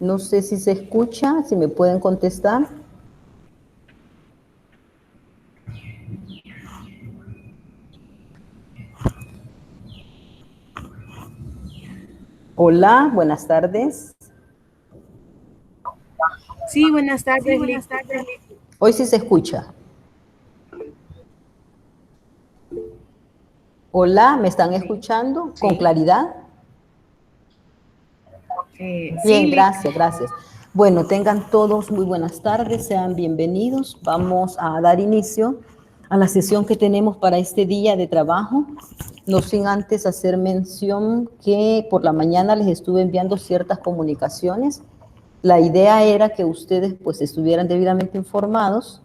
No sé si se escucha, si me pueden contestar. Hola, buenas tardes. Sí, buenas tardes, Lick. Hoy sí se escucha. Hola, ¿me están escuchando con Sí, claridad? sí, Bien, Lick. gracias, gracias. Bueno, tengan todos muy buenas tardes, sean bienvenidos. Vamos a dar inicio a la sesión que tenemos para este día de trabajo. No sin antes hacer mención que por la mañana les estuve enviando ciertas comunicaciones. La idea era que ustedes pues estuvieran debidamente informados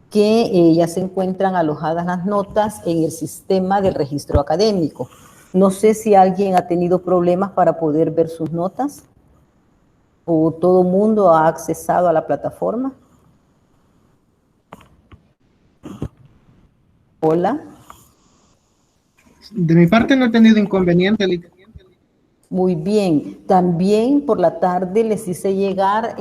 que ya se encuentran alojadas las notas en el sistema del registro académico. No sé si alguien ha tenido problemas para poder ver sus notas o todo mundo ha accesado a la plataforma. Hola. De mi parte no he tenido inconveniente, Lick. Muy bien. También por la tarde les hice llegar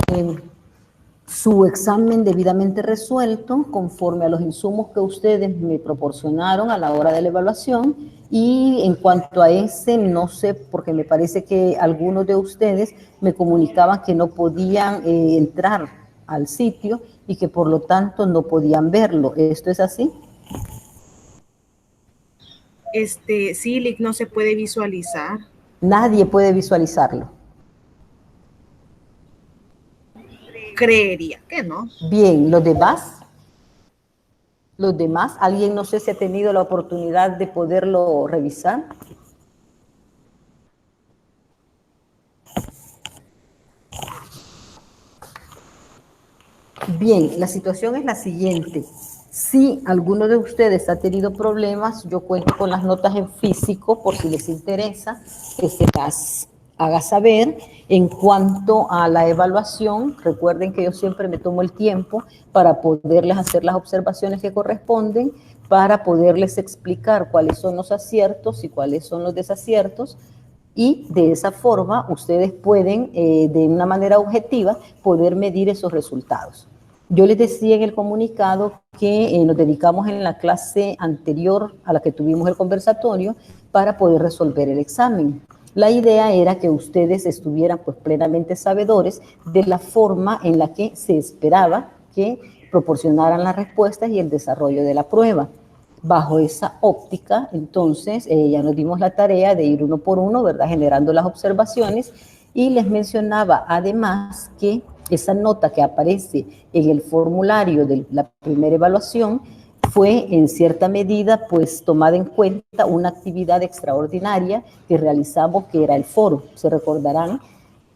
su examen debidamente resuelto conforme a los insumos que ustedes me proporcionaron a la hora de la evaluación. Y en cuanto a ese, no sé, porque me parece que algunos de ustedes me comunicaban que no podían entrar al sitio y que por lo tanto no podían verlo. ¿Esto es así? Sí, Lick, no se puede visualizar. Nadie puede visualizarlo. Creería que no. Bien, los demás, alguien no sé si ha tenido la oportunidad de poderlo revisar. Bien, la situación es la siguiente. Si alguno de ustedes ha tenido problemas, yo cuento con las notas en físico por si les interesa que se las haga saber. En cuanto a la evaluación, recuerden que yo siempre me tomo el tiempo para poderles hacer las observaciones que corresponden, para poderles explicar cuáles son los aciertos y cuáles son los desaciertos, y de esa forma ustedes pueden, de una manera objetiva, poder medir esos resultados. Yo les decía en el comunicado que nos dedicamos en la clase anterior a la que tuvimos el conversatorio para poder resolver el examen. La idea era que ustedes estuvieran pues plenamente sabedores de la forma en la que se esperaba que proporcionaran las respuestas y el desarrollo de la prueba. Bajo esa óptica, entonces, ya nos dimos la tarea de ir uno por uno, ¿verdad? Generando las observaciones, y les mencionaba además que esa nota que aparece en el formulario de la primera evaluación fue en cierta medida pues tomada en cuenta una actividad extraordinaria que realizamos, que era el foro. Se recordarán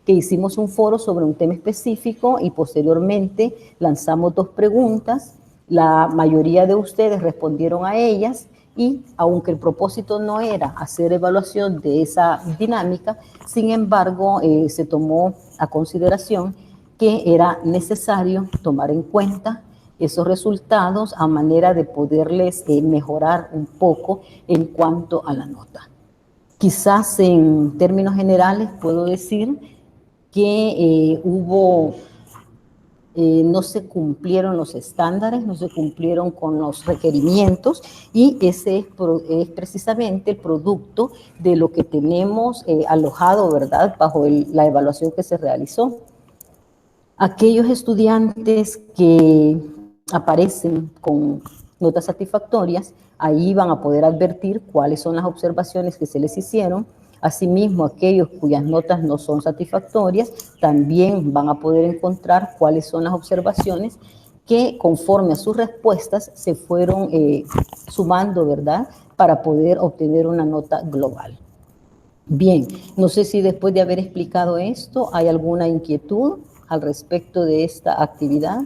que hicimos un foro sobre un tema específico y posteriormente lanzamos dos preguntas. La mayoría de ustedes respondieron a ellas, y aunque el propósito no era hacer evaluación de esa dinámica, sin embargo se tomó a consideración que era necesario tomar en cuenta esos resultados a manera de poderles mejorar un poco en cuanto a la nota. Quizás en términos generales puedo decir que no se cumplieron los estándares, no se cumplieron con los requerimientos, y ese es precisamente el producto de lo que tenemos alojado, ¿verdad?, bajo la evaluación que se realizó. Aquellos estudiantes que aparecen con notas satisfactorias, ahí van a poder advertir cuáles son las observaciones que se les hicieron. Asimismo, aquellos cuyas notas no son satisfactorias también van a poder encontrar cuáles son las observaciones que conforme a sus respuestas se fueron sumando, ¿verdad?, para poder obtener una nota global. Bien, no sé si después de haber explicado esto hay alguna inquietud al respecto de esta actividad.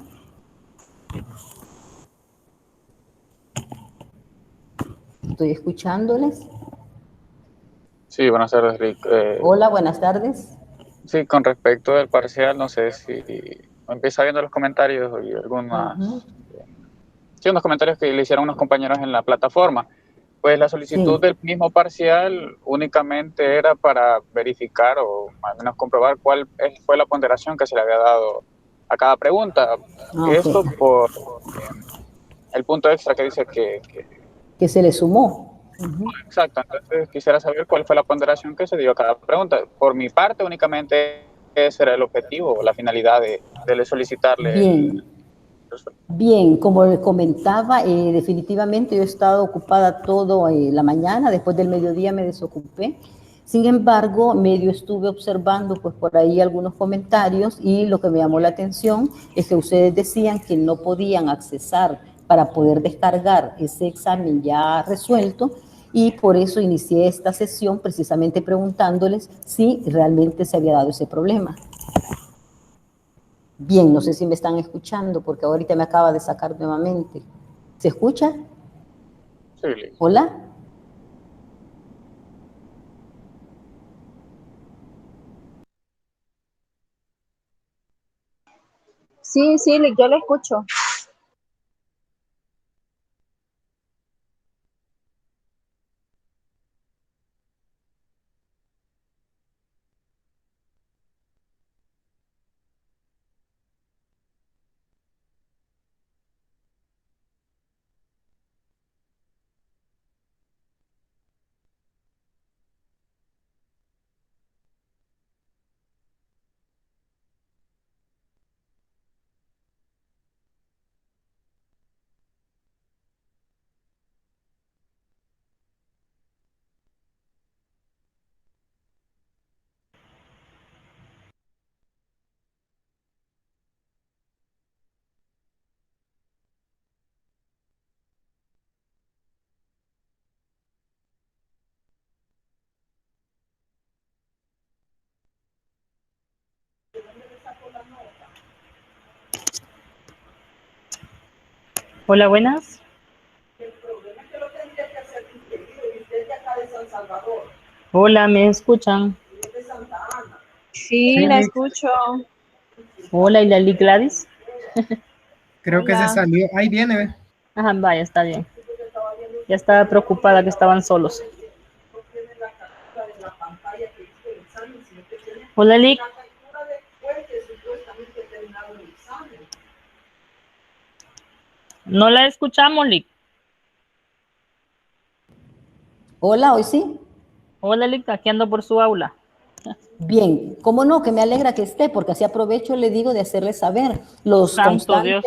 Estoy escuchándoles. Sí, buenas tardes, Rick. Hola, buenas tardes. Sí, con respecto del parcial, no sé si empieza viendo los comentarios y Ajá. sí, unos comentarios que le hicieron unos compañeros en la plataforma. Pues la solicitud Sí. del mismo parcial únicamente era para verificar o al menos comprobar cuál fue la ponderación que se le había dado a cada pregunta. Ah, ok. Esto por el punto extra que dice Que se le sumó. Ujú. exacto. Entonces quisiera saber cuál fue la ponderación que se dio a cada pregunta. Por mi parte, únicamente ese era el objetivo, la finalidad de solicitarle Bien. Bien, como les comentaba, definitivamente yo he estado ocupada toda la mañana, después del mediodía me desocupé. Sin embargo, medio estuve observando pues por ahí algunos comentarios y lo que me llamó la atención es que ustedes decían que no podían accesar para poder descargar ese examen ya resuelto y por eso inicié esta sesión precisamente preguntándoles si realmente se había dado ese problema. Bien, no sé si me están escuchando porque ahorita me acaba de sacar nuevamente. ¿Se escucha? Sí, Liz. ¿Hola? Sí, sí, yo le escucho. Hola, buenas. Hola, ¿me escuchan? Sí, Sí, la Liz, escucho. Hola, ¿y la Liz Gladys? creo que se Hola. salió. Ahí viene, ve. Ajá, vaya, está bien. Ya estaba preocupada que estaban solos. Hola, Liz. No la escuchamos, Liz. Hola, ¿hoy sí? Hola, Liz, aquí ando por su aula. Bien, cómo no, que me alegra que esté, porque así aprovecho, le digo, de hacerles saber Santo Dios.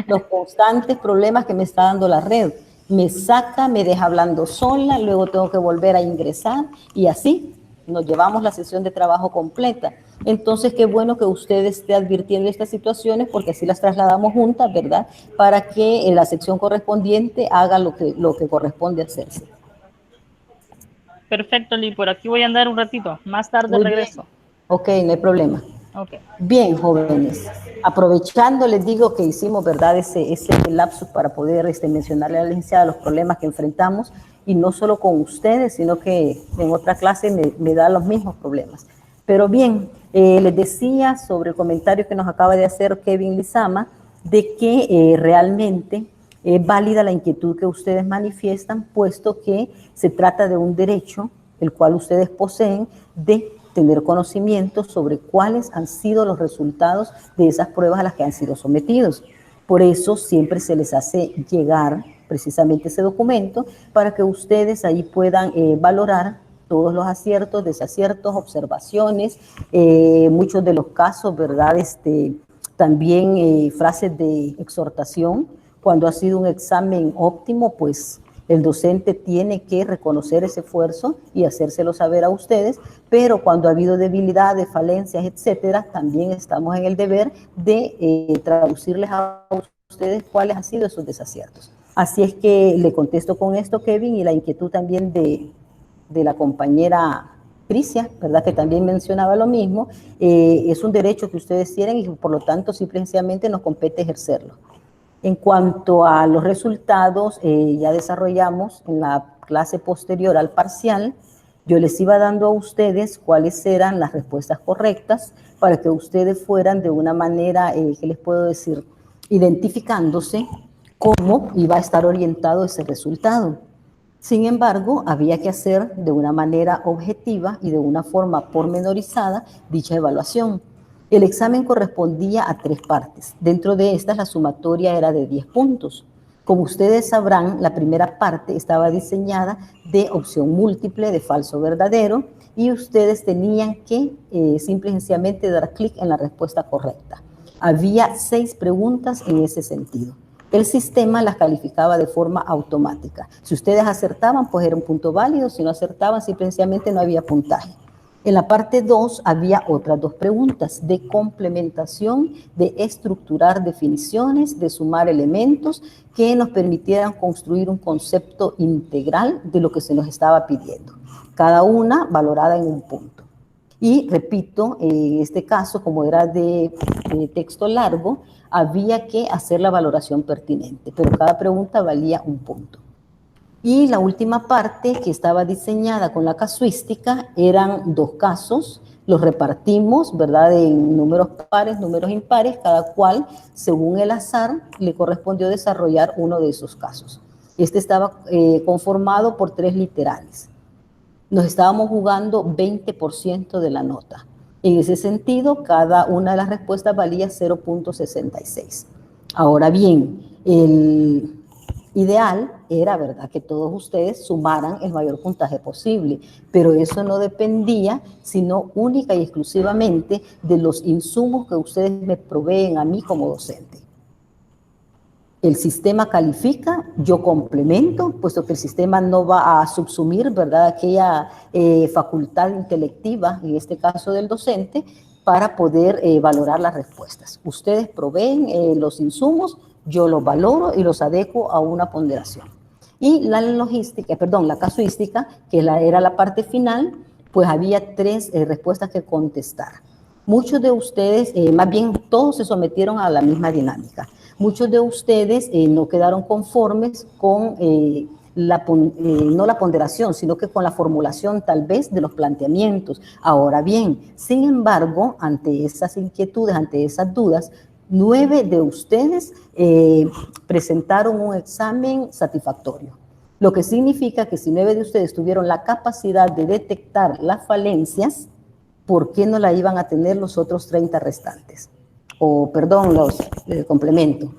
los constantes problemas que me está dando la red. Me saca, me deja hablando sola, luego tengo que volver a ingresar y así nos llevamos la sesión de trabajo completa. Entonces, qué bueno que usted esté advirtiendo estas situaciones porque así las trasladamos juntas, ¿verdad? Para que en la sección correspondiente haga lo que corresponde hacerse. Perfecto, Liz, por aquí voy a andar un ratito. Más tarde Muy bien. regreso. Ok, no hay problema. Ok. Bien, jóvenes, aprovechando, les digo que hicimos, ¿verdad?, ese lapsus para poder mencionarle a la licenciada los problemas que enfrentamos, y no solo con ustedes, sino que en otra clase me da los mismos problemas. Pero bien, les decía sobre el comentario que nos acaba de hacer Kevin Lizama, de que realmente es válida la inquietud que ustedes manifiestan, puesto que se trata de un derecho, el cual ustedes poseen, de tener conocimiento sobre cuáles han sido los resultados de esas pruebas a las que han sido sometidos. Por eso siempre se les hace llegar precisamente ese documento para que ustedes ahí puedan valorar todos los aciertos, desaciertos, observaciones, muchos de los casos, ¿verdad? También frases de exhortación. Cuando ha sido un examen óptimo, pues el docente tiene que reconocer ese esfuerzo y hacérselo saber a ustedes, pero cuando ha habido debilidades, falencias, etcétera, también estamos en el deber de traducirles a ustedes cuáles han sido esos desaciertos. Así es que le contesto con esto, Kevin, y la inquietud también de la compañera Crisia, ¿verdad?, que también mencionaba lo mismo. Es un derecho que ustedes tienen y por lo tanto simplemente nos compete ejercerlo. En cuanto a los resultados, ya desarrollamos en la clase posterior al parcial, yo les iba dando a ustedes cuáles eran las respuestas correctas para que ustedes fueran de una manera, ¿qué les puedo decir?, identificándose cómo iba a estar orientado ese resultado. Sin embargo, había que hacer de una manera objetiva y de una forma pormenorizada dicha evaluación. El examen correspondía a 3 partes. Dentro de estas, la sumatoria era de 10 puntos. Como ustedes sabrán, la primera parte estaba diseñada de opción múltiple, de falso verdadero, y ustedes tenían que simple y sencillamente dar clic en la respuesta correcta. Había 6 preguntas en ese sentido. El sistema las calificaba de forma automática. Si ustedes acertaban, pues era un punto válido. Si no acertaban, simplemente no había puntaje. En la parte 2 había otras 2 preguntas de complementación, de estructurar definiciones, de sumar elementos que nos permitieran construir un concepto integral de lo que se nos estaba pidiendo. Cada una valorada en un punto. Y repito, en este caso, como era de texto largo, había que hacer la valoración pertinente, pero cada pregunta valía un punto. Y la última parte, que estaba diseñada con la casuística, eran 2 casos, los repartimos, ¿verdad?, en números pares, números impares, cada cual, según el azar, le correspondió desarrollar uno de esos casos. Este estaba conformado por 3 literales. Nos estábamos jugando 20% de la nota. En ese sentido, cada una de las respuestas valía 0.66. Ahora bien, el ideal era, ¿verdad?, que todos ustedes sumaran el mayor puntaje posible, pero eso no dependía sino única y exclusivamente de los insumos que ustedes me proveen a mí como docente. El sistema califica, yo complemento, puesto que el sistema no va a subsumir, ¿verdad?, aquella facultad intelectiva, en este caso del docente, para poder valorar las respuestas. Ustedes proveen los insumos, yo los valoro y los adecuo a una ponderación. Y la la casuística, que era la parte final, pues había 3 respuestas que contestar. Muchos de ustedes, más bien todos se sometieron a la misma dinámica. Muchos de ustedes no quedaron conformes con no la ponderación, sino que con la formulación tal vez de los planteamientos. Ahora bien, sin embargo, ante esas inquietudes, ante esas dudas, 9 de ustedes presentaron un examen satisfactorio. Lo que significa que si 9 de ustedes tuvieron la capacidad de detectar las falencias, ¿por qué no la iban a tener los otros 30 restantes? O, perdón, los complementos.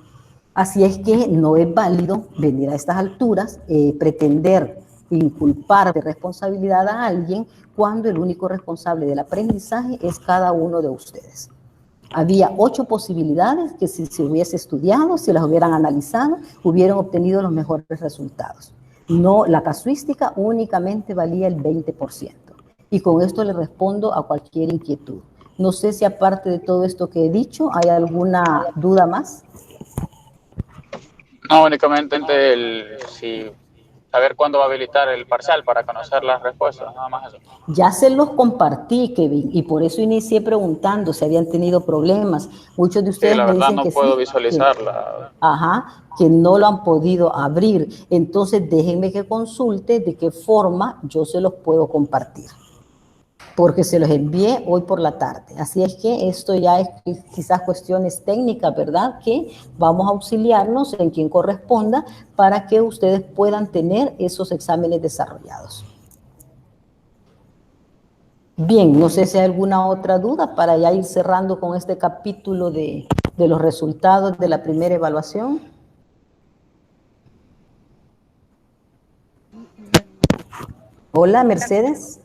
Así es que no es válido venir a estas alturas, pretender inculpar de responsabilidad a alguien cuando el único responsable del aprendizaje es cada uno de ustedes. Había 8 posibilidades que si se hubiese estudiado, si las hubieran analizado, hubieran obtenido los mejores resultados. No, la casuística únicamente valía el 20%. Y con esto le respondo a cualquier inquietud. No sé si aparte de todo esto que he dicho, ¿hay alguna duda más? No, únicamente saber cuándo va a habilitar el parcial para conocer las respuestas, nada más eso. Ya se los compartí, Kevin, y por eso inicié preguntando si habían tenido problemas. Muchos de ustedes Sí, la me verdad dicen no que puedo sí, visualizarla. que no lo han podido abrir. Entonces déjenme que consulte de qué forma yo se los puedo compartir, porque se los envié hoy por la tarde. Así es que esto ya es quizás cuestiones técnicas, ¿verdad?, que vamos a auxiliarnos en quien corresponda para que ustedes puedan tener esos exámenes desarrollados. Bien, no sé si hay alguna otra duda para ya ir cerrando con este capítulo de los resultados de la primera evaluación. Hola, Mercedes.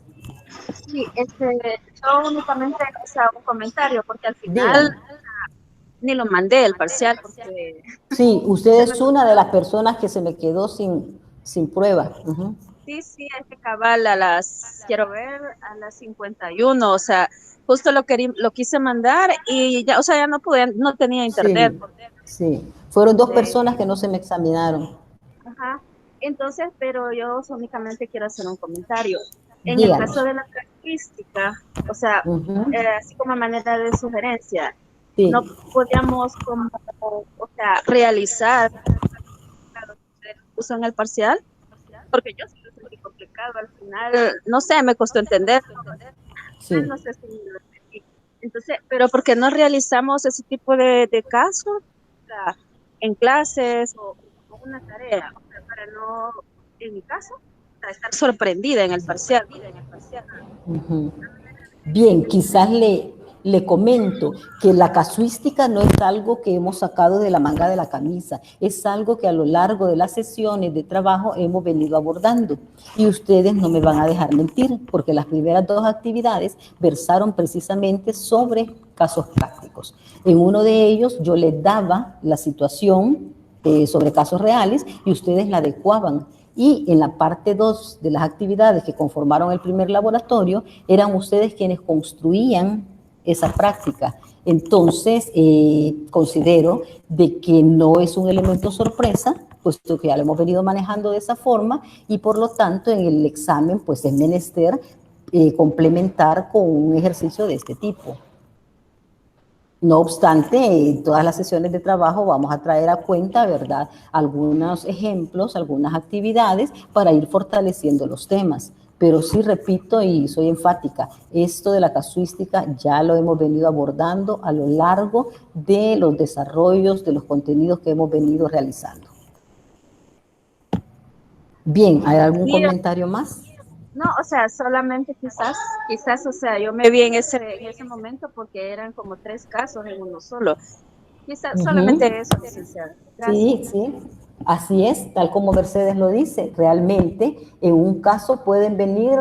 Sí, yo únicamente, o sea, un comentario, porque al final Dígame. ni lo mandé el parcial, porque Sí, usted es una de las personas que se me quedó sin prueba. Uh-huh. sí, es que cabal quiero ver, a las 51, o sea, justo lo quise mandar y ya, o sea, ya no pude, no tenía internet. Sí, sí. Fueron 2 De, personas que no se me examinaron. ajá. Entonces, pero yo únicamente quiero hacer un comentario. En el caso Díganos. de la casuística, o sea, Uh-huh. así como manera de sugerencia, Sí, no podíamos como, o sea, realizar lo que ustedes usan el parcial, porque yo sí lo sentí complicado al final, no sé, me costó entender, sí. no sé si lo entendí. Entonces, pero ¿por qué no realizamos ese tipo de casos, o sea, en clases o una tarea, o sea, para no en mi caso, estar sorprendida en el parcial. Ujú. Bien, quizás le comento que la casuística no es algo que hemos sacado de la manga de la camisa, es algo que a lo largo de las sesiones de trabajo hemos venido abordando. Y ustedes no me van a dejar mentir, porque las primeras dos actividades versaron precisamente sobre casos prácticos. En uno de ellos yo les daba la situación sobre casos reales y ustedes la adecuaban. Y en la parte 2 de las actividades que conformaron el primer laboratorio, eran ustedes quienes construían esa práctica. Entonces, considero de que no es un elemento sorpresa, puesto que ya lo hemos venido manejando de esa forma, y por lo tanto en el examen pues es menester complementar con un ejercicio de este tipo. No obstante, en todas las sesiones de trabajo vamos a traer a cuenta, ¿verdad?, algunos ejemplos, algunas actividades para ir fortaleciendo los temas. Pero sí repito y soy enfática, esto de la casuística ya lo hemos venido abordando a lo largo de los desarrollos de los contenidos que hemos venido realizando. Bien, ¿hay algún comentario más? No, o sea, solamente quizás, o sea, yo me vi en ese momento porque eran como 3 casos en uno solo. Quizás solamente eso, licenciada. Gracias. Sí, así es, tal como Mercedes lo dice, realmente en un caso pueden venir,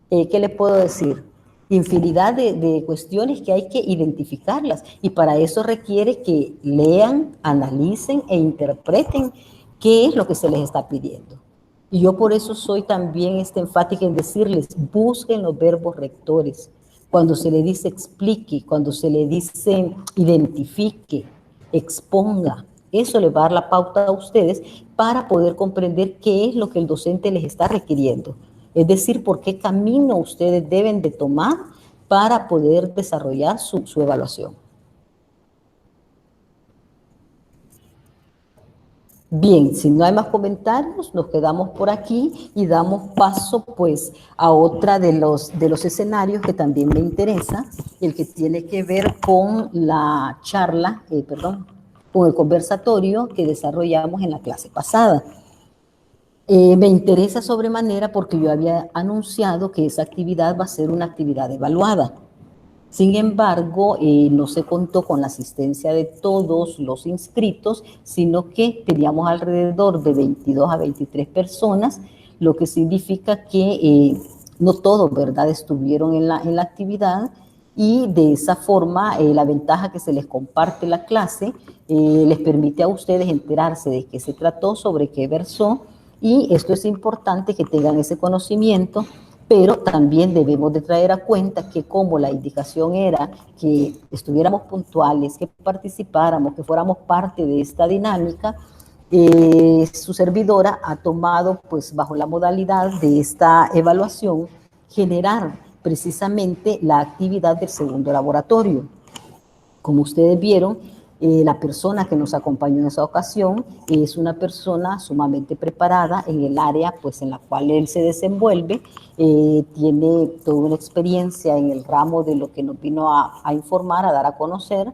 ¿qué les puedo decir? Infinidad de cuestiones que hay que identificarlas y para eso requiere que lean, analicen e interpreten qué es lo que se les está pidiendo. Y yo por eso soy también enfática en decirles, busquen los verbos rectores. Cuando se le dice explique, cuando se le dice identifique, exponga, eso les va a dar la pauta a ustedes para poder comprender qué es lo que el docente les está requiriendo. Es decir, por qué camino ustedes deben de tomar para poder desarrollar su evaluación. Bien, si no hay más comentarios, nos quedamos por aquí y damos paso pues a otra de los escenarios que también me interesa, el que tiene que ver con la charla, con el conversatorio que desarrollamos en la clase pasada. Me interesa sobremanera porque yo había anunciado que esa actividad va a ser una actividad evaluada. Sin embargo, no se contó con la asistencia de todos los inscritos, sino que teníamos alrededor de 22 a 23 personas, lo que significa que no todos, ¿verdad?, estuvieron en la actividad y de esa forma la ventaja que se les comparte la clase les permite a ustedes enterarse de qué se trató, sobre qué versó, y esto es importante que tengan ese conocimiento. Pero también debemos de traer a cuenta que como la indicación era que estuviéramos puntuales, que participáramos, que fuéramos parte de esta dinámica, su servidora ha tomado, pues bajo la modalidad de esta evaluación, generar precisamente la actividad del segundo laboratorio. Como ustedes vieron, la persona que nos acompañó en esa ocasión es una persona sumamente preparada en el área pues, en la cual él se desenvuelve, tiene toda una experiencia en el ramo de lo que nos vino a informar, a dar a conocer,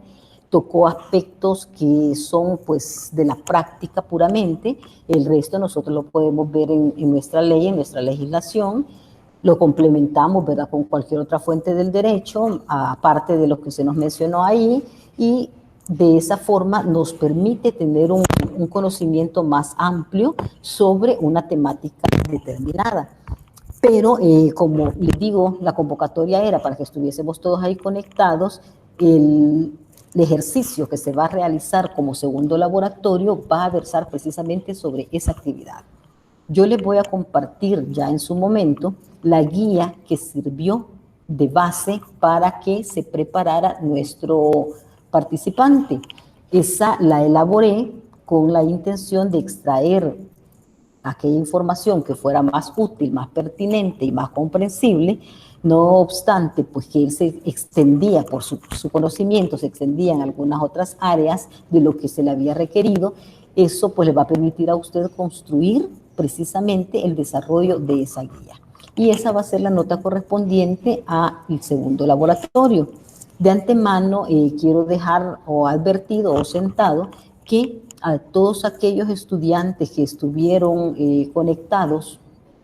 tocó aspectos que son pues de la práctica puramente, el resto nosotros lo podemos ver en nuestra ley, en nuestra legislación, lo complementamos, ¿verdad?, con cualquier otra fuente del derecho, aparte de lo que se nos mencionó ahí, y de esa forma nos permite tener un conocimiento más amplio sobre una temática determinada. Pero, como les digo, la convocatoria era para que estuviésemos todos ahí conectados. El ejercicio que se va a realizar como segundo laboratorio va a versar precisamente sobre esa actividad. Yo les voy a compartir ya en su momento la guía que sirvió de base para que se preparara nuestro participante. Esa la elaboré con la intención de extraer aquella información que fuera más útil, más pertinente y más comprensible. No obstante, pues que él se extendía por su conocimiento, se extendía en algunas otras áreas de lo que se le había requerido. Eso pues le va a permitir a usted construir precisamente el desarrollo de esa guía. Y esa va a ser la nota correspondiente al segundo laboratorio. De antemano quiero dejar o advertido o sentado que a todos aquellos estudiantes que estuvieron conectados,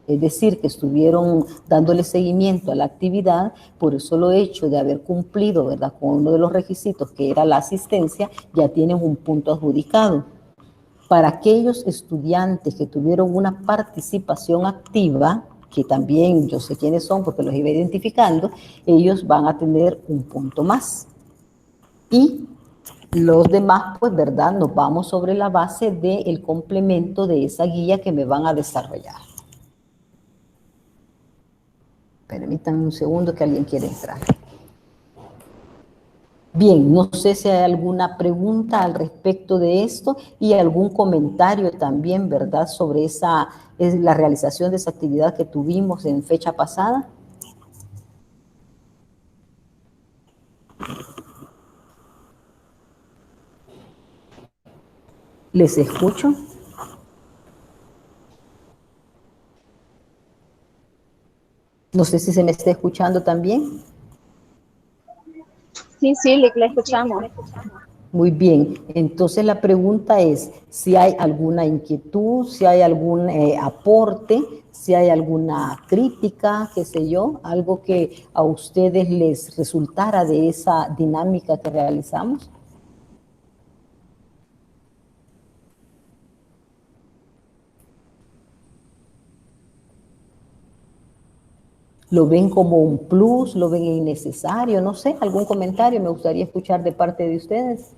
es decir, que estuvieron dándole seguimiento a la actividad, por el solo hecho de haber cumplido, ¿verdad?, con uno de los requisitos que era la asistencia, ya tienen un punto adjudicado. Para aquellos estudiantes que tuvieron una participación activa, que también yo sé quiénes son porque los iba identificando, ellos van a tener un punto más. Y los demás, pues, ¿verdad?, nos vamos sobre la base del complemento de esa guía que me van a desarrollar. Permítanme un segundo que alguien quiere entrar. Bien, no sé si hay alguna pregunta al respecto de esto y algún comentario también, ¿verdad?, sobre la realización de esa actividad que tuvimos en fecha pasada. ¿Les escucho? No sé si se me está escuchando también. Sí, sí, le escuchamos. Muy bien, entonces la pregunta es si hay alguna inquietud, si hay algún aporte, si hay alguna crítica, qué sé yo, algo que a ustedes les resultara de esa dinámica que realizamos. ¿Lo ven como un plus? ¿Lo ven innecesario? No sé, algún comentario me gustaría escuchar de parte de ustedes.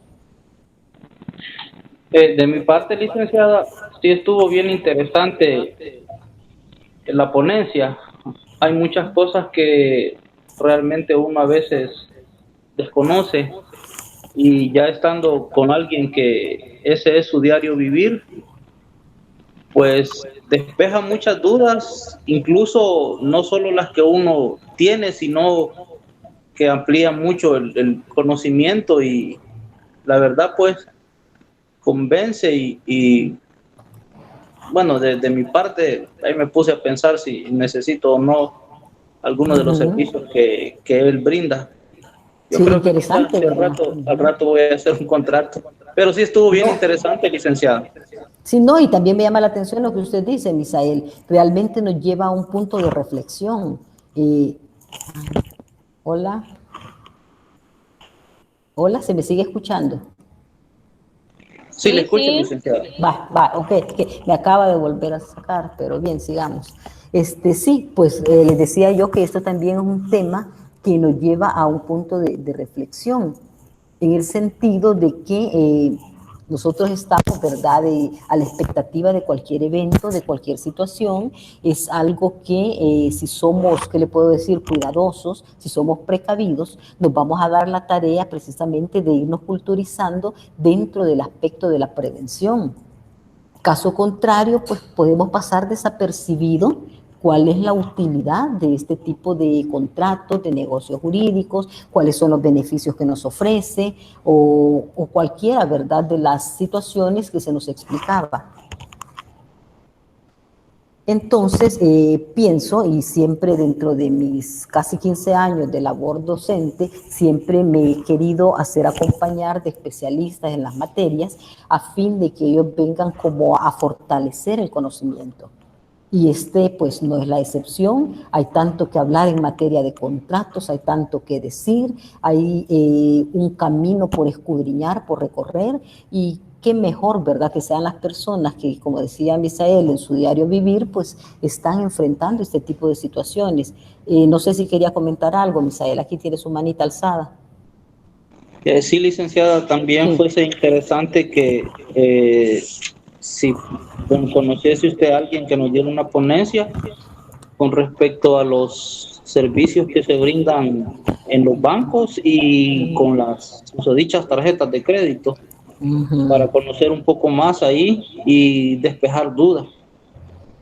De mi parte, licenciada, sí estuvo bien interesante la ponencia. Hay muchas cosas que realmente uno a veces desconoce y ya estando con alguien que ese es su diario vivir, pues despeja muchas dudas, incluso no solo las que uno tiene, sino que amplía mucho el conocimiento y la verdad pues convence y bueno, de mi parte ahí me puse a pensar si necesito o no alguno de los servicios que él brinda. Yo Sí, creo que quizás interesante, ¿verdad? al rato voy a hacer un contrato, pero sí estuvo bien interesante, licenciada. Sí, no, y también me llama la atención lo que usted dice, Misael, realmente nos lleva a un punto de reflexión. Hola, hola, ¿se me sigue escuchando? Sí, le escucho, Sí. licenciada. Ok, que me acaba de volver a sacar, pero bien, sigamos. Sí, pues les decía yo que esto también es un tema que nos lleva a un punto de reflexión, en el sentido de que nosotros estamos, ¿verdad?, a la expectativa de cualquier evento, de cualquier situación. Es algo que si somos, ¿qué le puedo decir?, cuidadosos, si somos precavidos, nos vamos a dar la tarea precisamente de irnos culturizando dentro del aspecto de la prevención. Caso contrario, pues podemos pasar desapercibido cuál es la utilidad de este tipo de contratos, de negocios jurídicos, cuáles son los beneficios que nos ofrece o cualquiera, ¿verdad?, de las situaciones que se nos explicaba. Entonces, pienso, y siempre dentro de mis casi 15 años de labor docente, siempre me he querido hacer acompañar de especialistas en las materias a fin de que ellos vengan como a fortalecer el conocimiento. Y pues no es la excepción. Hay tanto que hablar en materia de contratos, hay tanto que decir, hay un camino por escudriñar, por recorrer, y qué mejor, ¿verdad?, que sean las personas que, como decía Misael, en su diario vivir, pues están enfrentando este tipo de situaciones. No sé si quería comentar algo, Misael, aquí tiene su manita alzada. Sí, licenciada, también Sí. fuese interesante que si conociese usted a alguien que nos diera una ponencia con respecto a los servicios que se brindan en los bancos y con las susodichas tarjetas de crédito, para conocer un poco más ahí y despejar dudas.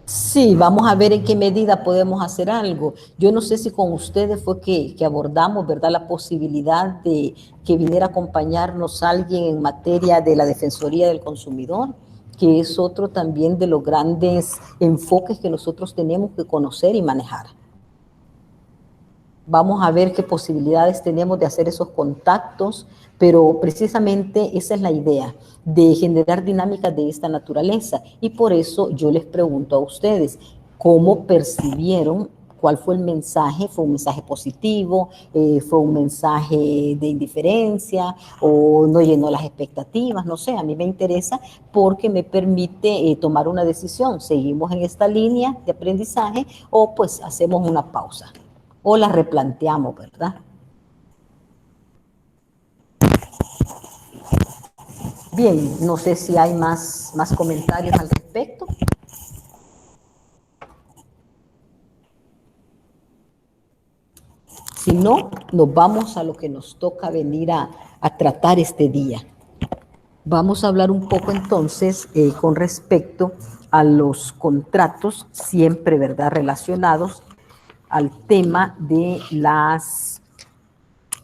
Sí, vamos a ver en qué medida podemos hacer algo. Yo no sé si con ustedes fue que abordamos, ¿verdad?, la posibilidad de que viniera a acompañarnos alguien en materia de la Defensoría del Consumidor, que es otro también de los grandes enfoques que nosotros tenemos que conocer y manejar. Vamos a ver qué posibilidades tenemos de hacer esos contactos, pero precisamente esa es la idea, de generar dinámicas de esta naturaleza. Y por eso yo les pregunto a ustedes, ¿cómo percibieron? ¿Cuál fue el mensaje? ¿Fue un mensaje positivo? ¿Fue un mensaje de indiferencia? ¿O no llenó las expectativas? No sé, a mí me interesa porque me permite tomar una decisión. ¿Seguimos en esta línea de aprendizaje o pues hacemos una pausa? O la replanteamos, ¿verdad? Bien, no sé si hay más comentarios al respecto. Si no, nos vamos a lo que nos toca venir a tratar este día. Vamos a hablar un poco entonces con respecto a los contratos, siempre, ¿verdad?, relacionados al tema de las,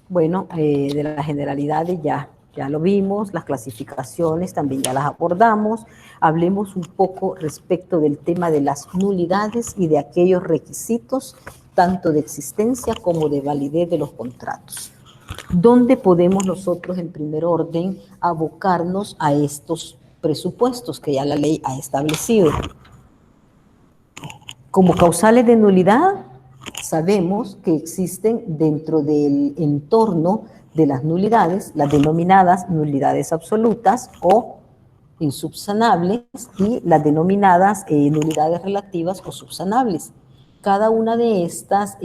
bueno, de las generalidades, ya lo vimos, las clasificaciones también ya las abordamos. Hablemos un poco respecto del tema de las nulidades y de aquellos requisitos, tanto de existencia como de validez de los contratos. ¿Dónde podemos nosotros, en primer orden, abocarnos a estos presupuestos que ya la ley ha establecido? Como causales de nulidad, sabemos que existen dentro del entorno de las nulidades, las denominadas nulidades absolutas o insubsanables y las denominadas nulidades relativas o subsanables. Cada una de estas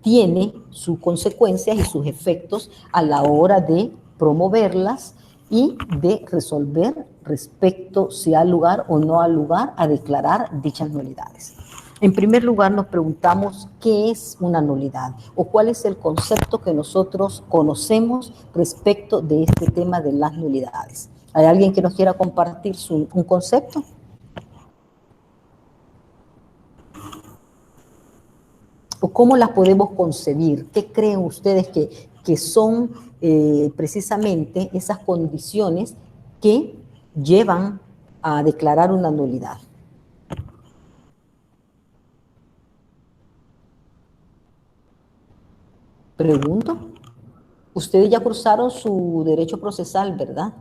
tiene sus consecuencias y sus efectos a la hora de promoverlas y de resolver respecto si ha lugar o no ha lugar a declarar dichas nulidades. En primer lugar, nos preguntamos qué es una nulidad o cuál es el concepto que nosotros conocemos respecto de este tema de las nulidades. ¿Hay alguien que nos quiera compartir un concepto? ¿O cómo las podemos concebir? ¿Qué creen ustedes que son precisamente esas condiciones que llevan a declarar una nulidad? Pregunto. Ustedes ya cruzaron su derecho procesal, ¿verdad?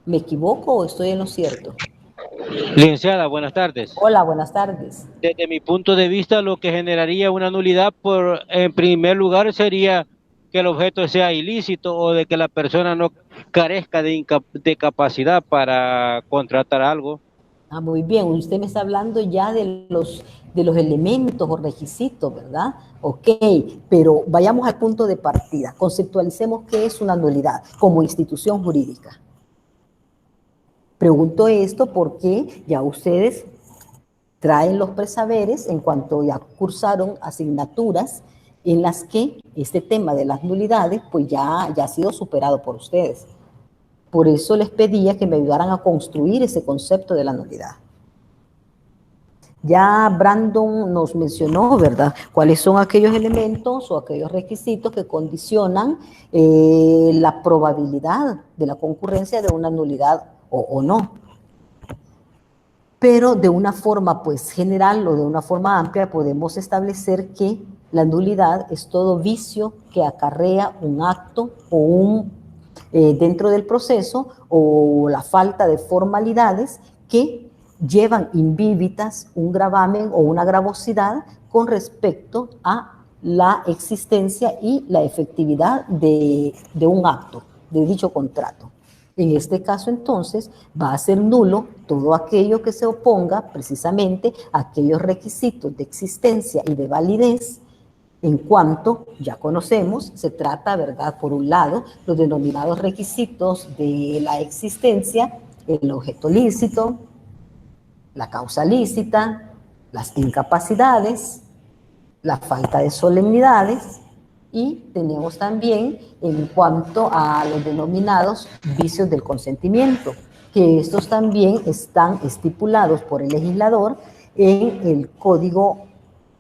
¿Me equivoco o estoy en lo cierto? Licenciada, buenas tardes. Hola, buenas tardes. Desde mi punto de vista, lo que generaría una nulidad, en primer lugar, sería que el objeto sea ilícito o de que la persona no carezca de capacidad para contratar algo. Ah, muy bien. Usted me está hablando ya de los elementos o requisitos, ¿verdad? Ok, pero vayamos al punto de partida. Conceptualicemos qué es una nulidad como institución jurídica. Pregunto esto porque ya ustedes traen los presaberes en cuanto ya cursaron asignaturas en las que este tema de las nulidades pues ya ha sido superado por ustedes. Por eso les pedía que me ayudaran a construir ese concepto de la nulidad. Ya Brandon nos mencionó, ¿verdad?, cuáles son aquellos elementos o aquellos requisitos que condicionan la probabilidad de la concurrencia de una nulidad o no. Pero de una forma pues general o de una forma amplia podemos establecer que la nulidad es todo vicio que acarrea un acto o dentro del proceso o la falta de formalidades que llevan invívitas un gravamen o una gravosidad con respecto a la existencia y la efectividad de un acto, de dicho contrato. En este caso, entonces, va a ser nulo todo aquello que se oponga precisamente a aquellos requisitos de existencia y de validez. En cuanto, ya conocemos, se trata, ¿verdad?, por un lado, los denominados requisitos de la existencia, el objeto lícito, la causa lícita, las incapacidades, la falta de solemnidades, y tenemos también en cuanto a los denominados vicios del consentimiento, que estos también están estipulados por el legislador en el código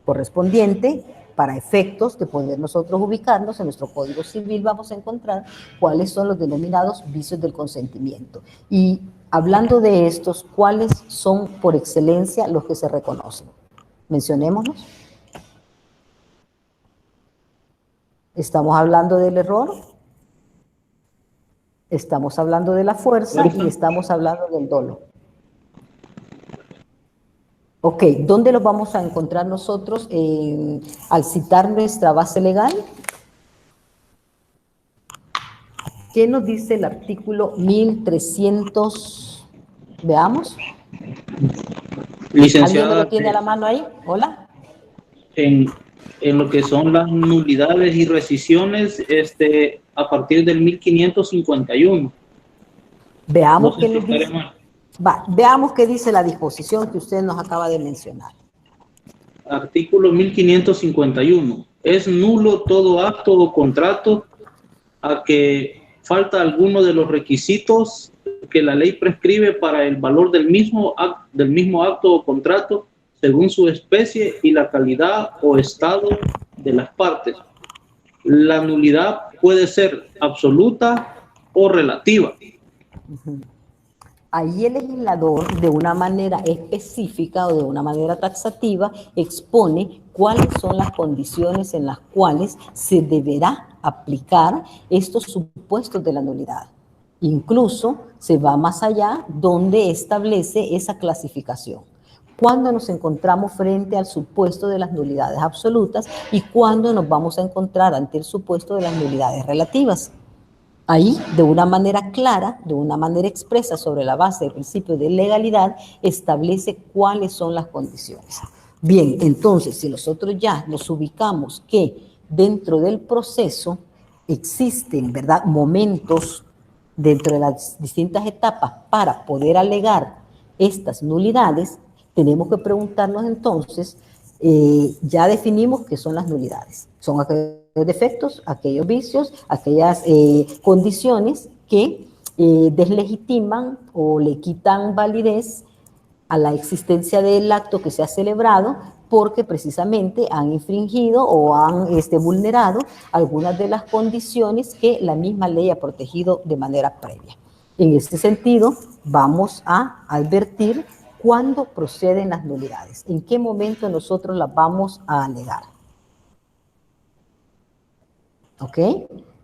correspondiente. Para efectos de poder nosotros ubicarnos en nuestro Código Civil, vamos a encontrar cuáles son los denominados vicios del consentimiento. Y hablando de estos, ¿cuáles son por excelencia los que se reconocen? Mencionémoslos. Estamos hablando del error, estamos hablando de la fuerza y estamos hablando del dolo. Ok, ¿dónde los vamos a encontrar nosotros al citar nuestra base legal? ¿Qué nos dice el artículo 1300? Veamos. Licenciada, ¿Alguien me lo tiene a la mano ahí? Hola. En lo que son las nulidades y rescisiones, a partir del 1551. Veamos No sé qué si nos estaré dice. mal. Veamos qué dice la disposición que usted nos acaba de mencionar. Artículo 1551. Es nulo todo acto o contrato a que falta alguno de los requisitos que la ley prescribe para el valor del mismo acto o contrato según su especie y la calidad o estado de las partes. La nulidad puede ser absoluta o relativa. Ahí el legislador, de una manera específica o de una manera taxativa, expone cuáles son las condiciones en las cuales se deberá aplicar estos supuestos de la nulidad. Incluso se va más allá, donde establece esa clasificación. Cuándo nos encontramos frente al supuesto de las nulidades absolutas y cuándo nos vamos a encontrar ante el supuesto de las nulidades relativas. Ahí, de una manera clara, de una manera expresa, sobre la base del principio de legalidad, establece cuáles son las condiciones. Bien, entonces, si nosotros ya nos ubicamos que dentro del proceso existen, ¿verdad?, momentos dentro de las distintas etapas para poder alegar estas nulidades, tenemos que preguntarnos entonces, ya definimos qué son las nulidades. Son aquellos defectos, aquellos vicios, aquellas condiciones que deslegitiman o le quitan validez a la existencia del acto que se ha celebrado porque precisamente han infringido o han vulnerado algunas de las condiciones que la misma ley ha protegido de manera previa. En este sentido, vamos a advertir cuándo proceden las nulidades, en qué momento nosotros las vamos a alegar. ¿Ok?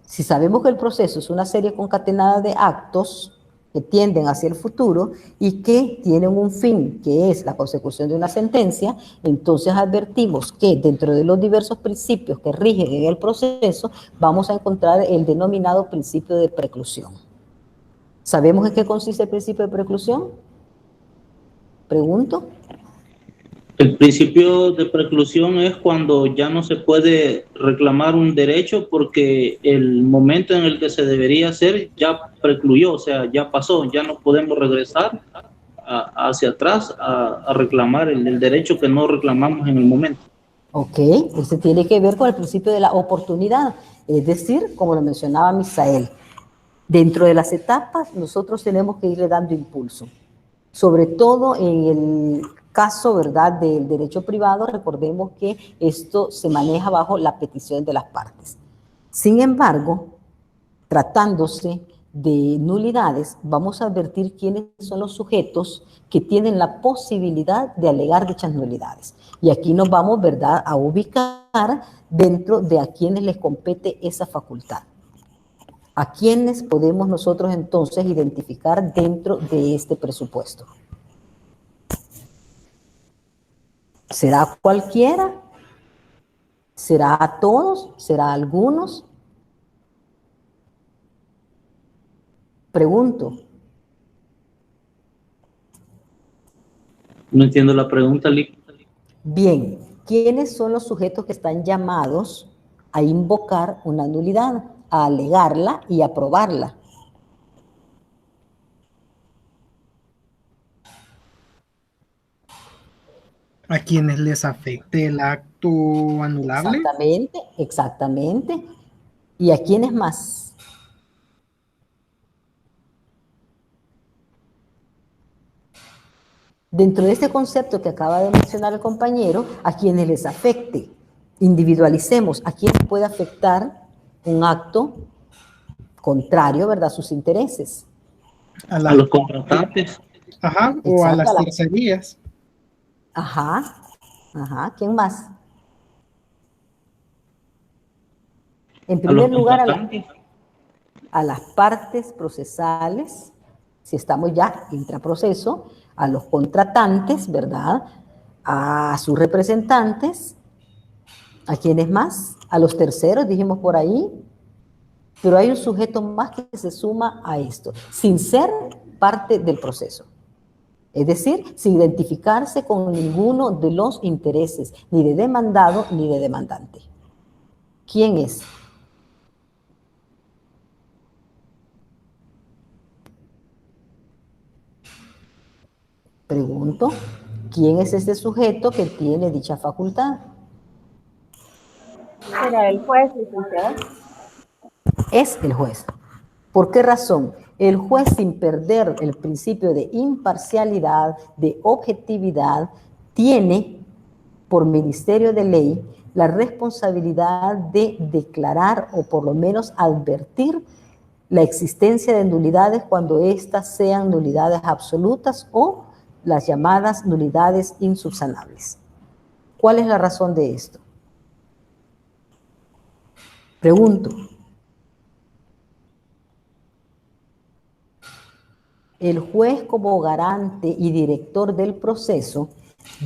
Si sabemos que el proceso es una serie concatenada de actos que tienden hacia el futuro y que tienen un fin, que es la consecución de una sentencia, entonces advertimos que dentro de los diversos principios que rigen en el proceso, vamos a encontrar el denominado principio de preclusión. ¿Sabemos en qué consiste el principio de preclusión? Pregunto. El principio de preclusión es cuando ya no se puede reclamar un derecho porque el momento en el que se debería hacer ya precluyó, o sea, ya pasó, ya no podemos regresar hacia atrás a reclamar el derecho que no reclamamos en el momento. Ok, eso tiene que ver con el principio de la oportunidad, es decir, como lo mencionaba Misael, dentro de las etapas nosotros tenemos que irle dando impulso, sobre todo en el caso, ¿verdad?, del derecho privado. Recordemos que esto se maneja bajo la petición de las partes. Sin embargo, tratándose de nulidades, vamos a advertir quiénes son los sujetos que tienen la posibilidad de alegar dichas nulidades. Y aquí nos vamos, ¿verdad?, a ubicar dentro de a quienes les compete esa facultad. ¿A quiénes podemos nosotros entonces identificar dentro de este presupuesto? ¿Será cualquiera? ¿Será a todos? ¿Será a algunos? Pregunto. No entiendo la pregunta, Lick. Bien, ¿quiénes son los sujetos que están llamados a invocar una nulidad, a alegarla y aprobarla? A quienes les afecte el acto anulable. Exactamente, exactamente. ¿Y a quiénes más? Dentro de este concepto que acaba de mencionar el compañero, a quienes les afecte, individualicemos a quienes puede afectar un acto contrario, ¿verdad?, a sus intereses. A A las, los contratantes. ajá, o a Exacto, las a la- tercerías. Ajá, ajá. ¿Quién más? En A los primer lugar, contratantes. a las partes procesales, si estamos ya intraproceso, a los contratantes, ¿verdad? A sus representantes, ¿a quiénes más? A los terceros, dijimos por ahí, pero hay un sujeto más que se suma a esto, sin ser parte del proceso. Es decir, sin identificarse con ninguno de los intereses, ni de demandado ni de demandante. ¿Quién es? Pregunto, ¿quién es este sujeto que tiene dicha facultad? Era el juez, licenciada. Es el juez. ¿Por qué razón? El juez, sin perder el principio de imparcialidad, de objetividad, tiene, por ministerio de ley, la responsabilidad de declarar o por lo menos advertir la existencia de nulidades cuando éstas sean nulidades absolutas o las llamadas nulidades insubsanables. ¿Cuál es la razón de esto? Pregunto. El juez, como garante y director del proceso,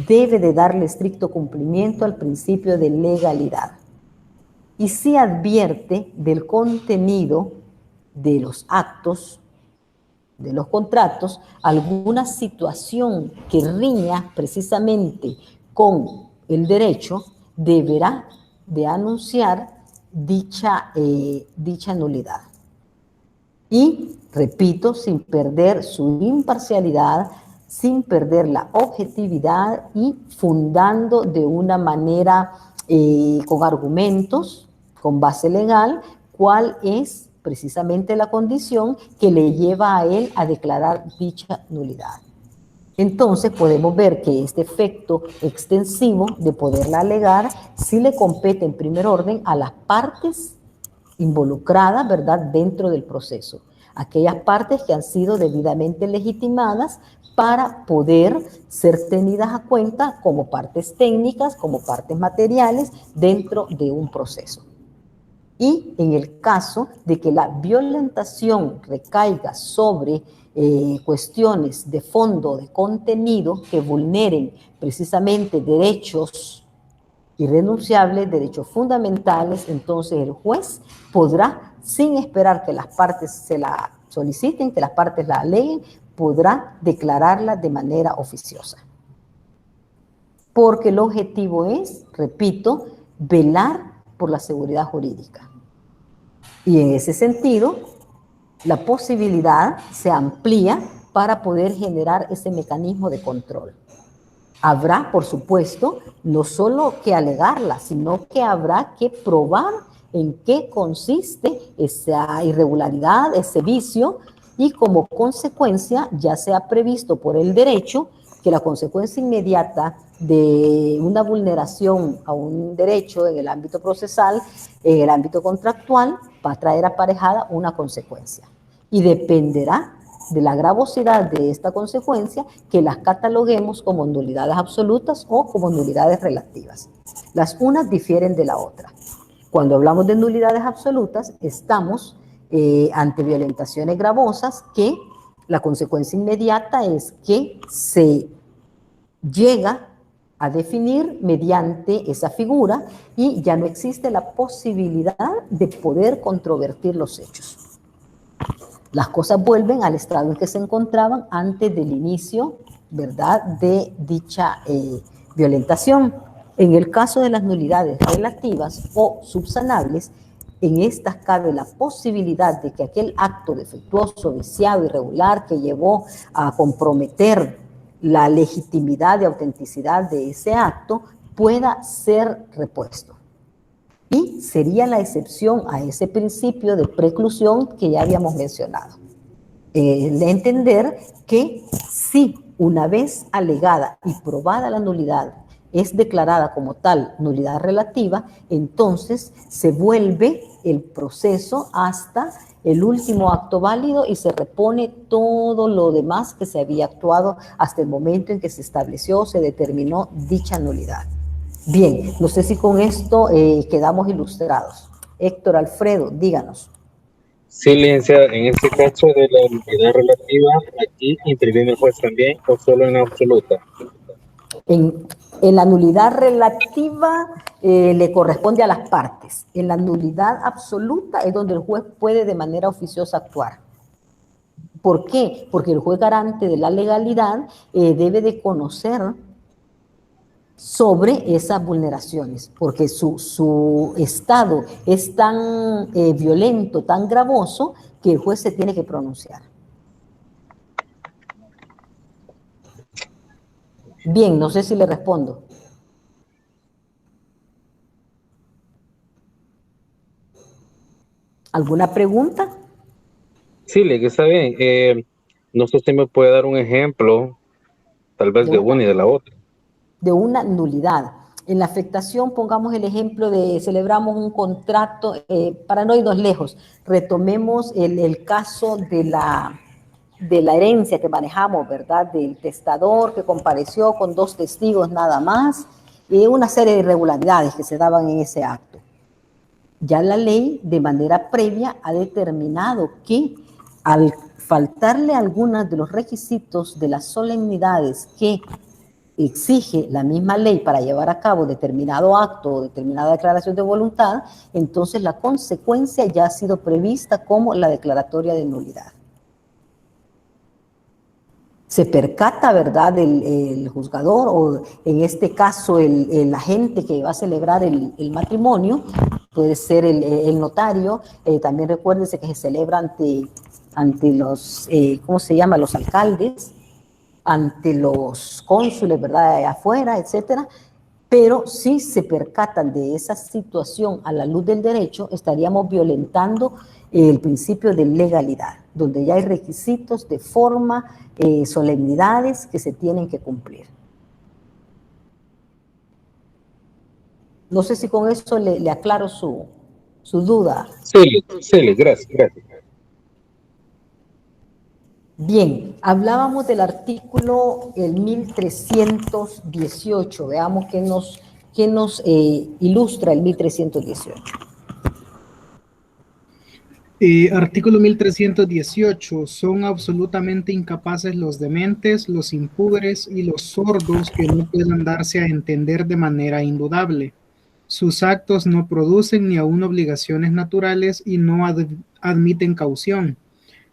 debe de darle estricto cumplimiento al principio de legalidad. Y si advierte del contenido de los actos, de los contratos, alguna situación que riña precisamente con el derecho, deberá de anunciar dicha nulidad. Y, repito, sin perder su imparcialidad, sin perder la objetividad y fundando de una manera con argumentos, con base legal, cuál es precisamente la condición que le lleva a él a declarar dicha nulidad. Entonces podemos ver que este efecto extensivo de poderla alegar sí le compete en primer orden a las partes involucradas, ¿verdad?, dentro del proceso. Aquellas partes que han sido debidamente legitimadas para poder ser tenidas a cuenta como partes técnicas, como partes materiales dentro de un proceso. Y en el caso de que la violentación recaiga sobre cuestiones de fondo, de contenido, que vulneren precisamente derechos irrenunciables, derechos fundamentales, entonces el juez podrá, sin esperar que las partes se la soliciten, que las partes la aleguen, podrá declararla de manera oficiosa. Porque el objetivo es, repito, velar por la seguridad jurídica. Y en ese sentido, la posibilidad se amplía para poder generar ese mecanismo de control. Habrá, por supuesto, no solo que alegarla, sino que habrá que probar en qué consiste esa irregularidad, ese vicio, y como consecuencia ya se ha previsto por el derecho que la consecuencia inmediata de una vulneración a un derecho en el ámbito procesal, en el ámbito contractual, va a traer aparejada una consecuencia. Y dependerá de la gravosidad de esta consecuencia que las cataloguemos como nulidades absolutas o como nulidades relativas. Las unas difieren de la otra. Cuando hablamos de nulidades absolutas, estamos ante violentaciones gravosas que la consecuencia inmediata es que se llega a definir mediante esa figura y ya no existe la posibilidad de poder controvertir los hechos. Las cosas vuelven al estado en que se encontraban antes del inicio, ¿verdad?, de dicha violentación. En el caso de las nulidades relativas o subsanables, en estas cabe la posibilidad de que aquel acto defectuoso, viciado, irregular que llevó a comprometer la legitimidad y autenticidad de ese acto pueda ser repuesto. Y sería la excepción a ese principio de preclusión que ya habíamos mencionado. De entender que si una vez alegada y probada la nulidad es declarada como tal nulidad relativa, entonces se vuelve el proceso hasta el último acto válido y se repone todo lo demás que se había actuado hasta el momento en que se estableció o se determinó dicha nulidad. Bien, no sé si con esto quedamos ilustrados. Héctor Alfredo, díganos. Sí, licenciada, en este caso de la nulidad relativa, aquí interviene el juez también o solo en absoluta. En la nulidad relativa le corresponde a las partes. En la nulidad absoluta es donde el juez puede de manera oficiosa actuar. ¿Por qué? Porque el juez garante de la legalidad debe de conocer sobre esas vulneraciones, porque su estado es tan violento, tan gravoso, que el juez se tiene que pronunciar. Bien, no sé si le respondo. ¿Alguna pregunta? Sí, que está bien. No sé si me puede dar un ejemplo, tal vez de una y de la otra. De una nulidad. En la afectación, pongamos el ejemplo de celebramos un contrato, para no irnos lejos, retomemos el caso de la herencia que manejamos, ¿verdad? Del testador que compareció con 2 testigos nada más, y una serie de irregularidades que se daban en ese acto. Ya la ley de manera previa ha determinado que al faltarle algunos de los requisitos de las solemnidades que exige la misma ley para llevar a cabo determinado acto o determinada declaración de voluntad, entonces la consecuencia ya ha sido prevista como la declaratoria de nulidad. Se percata, ¿verdad?, el juzgador o en este caso el agente que va a celebrar el matrimonio, puede ser el notario, también recuérdense que se celebra ante los, ¿cómo se llama?, los alcaldes, ante los cónsules, ¿verdad?, de afuera, etcétera. Pero si se percatan de esa situación a la luz del derecho, estaríamos violentando el principio de legalidad, donde ya hay requisitos de forma, solemnidades que se tienen que cumplir. No sé si con eso le aclaro su duda. Sí, gracias. Bien, hablábamos del artículo el 1318. Veamos qué nos ilustra el 1318. Artículo 1318. Son absolutamente incapaces los dementes, los impúberes y los sordos que no puedan darse a entender de manera indudable. Sus actos no producen ni aún obligaciones naturales y no admiten caución.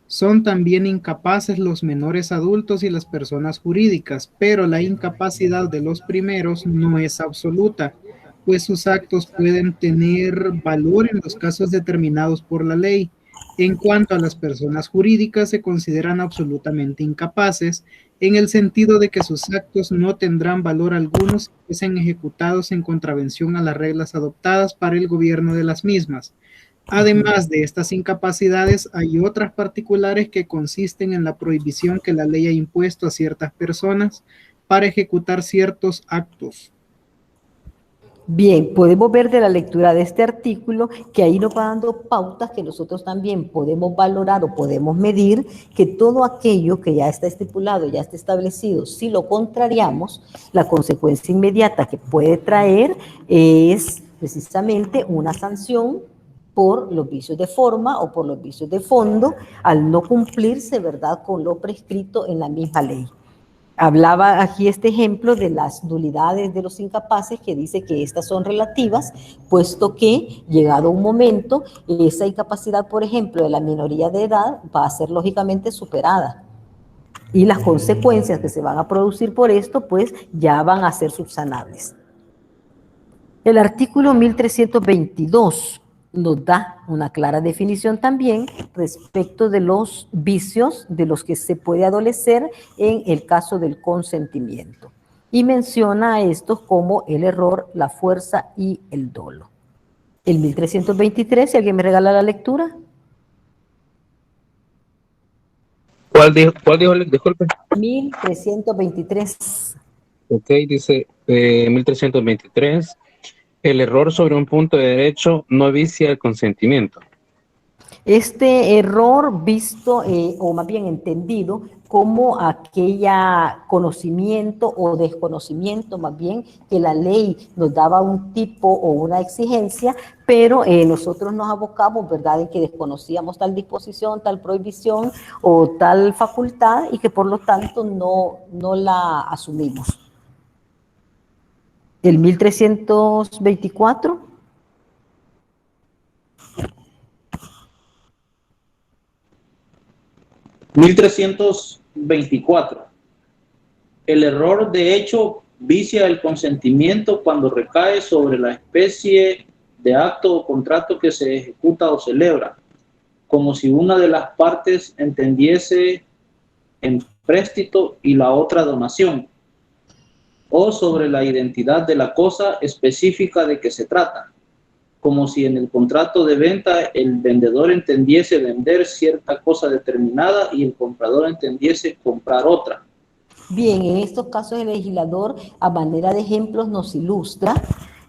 Son también incapaces los menores adultos y las personas jurídicas, pero la incapacidad de los primeros no es absoluta, pues sus actos pueden tener valor en los casos determinados por la ley. En cuanto a las personas jurídicas, se consideran absolutamente incapaces, en el sentido de que sus actos no tendrán valor alguno si fuesen ejecutados en contravención a las reglas adoptadas para el gobierno de las mismas. Además de estas incapacidades, hay otras particulares que consisten en la prohibición que la ley ha impuesto a ciertas personas para ejecutar ciertos actos. Bien, podemos ver de la lectura de este artículo que ahí nos va dando pautas que nosotros también podemos valorar o podemos medir, que todo aquello que ya está estipulado, ya está establecido, si lo contrariamos, la consecuencia inmediata que puede traer es precisamente una sanción por los vicios de forma o por los vicios de fondo, al no cumplirse, ¿verdad?, con lo prescrito en la misma ley. Hablaba aquí este ejemplo de las nulidades de los incapaces, que dice que estas son relativas, puesto que, llegado un momento, esa incapacidad, por ejemplo, de la minoría de edad va a ser lógicamente superada. Y las consecuencias que se van a producir por esto, pues, ya van a ser subsanables. El artículo 1322 nos da una clara definición también respecto de los vicios de los que se puede adolecer en el caso del consentimiento. Y menciona a estos como el error, la fuerza y el dolo. El 1323, si alguien me regala la lectura. ¿Cuál dijo? Disculpe. 1323. Ok, dice, 1323, el error sobre un punto de derecho no vicia el consentimiento. Este error visto, o más bien entendido, como aquella conocimiento o desconocimiento, más bien, que la ley nos daba un tipo o una exigencia, pero nosotros nos abocamos, ¿verdad?, en que desconocíamos tal disposición, tal prohibición o tal facultad y que por lo tanto no la asumimos. El 1324. 1324. El error de hecho vicia el consentimiento cuando recae sobre la especie de acto o contrato que se ejecuta o celebra, como si una de las partes entendiese empréstito y la otra donación, o sobre la identidad de la cosa específica de que se trata, como si en el contrato de venta el vendedor entendiese vender cierta cosa determinada y el comprador entendiese comprar otra. Bien, en estos casos el legislador, a manera de ejemplos, nos ilustra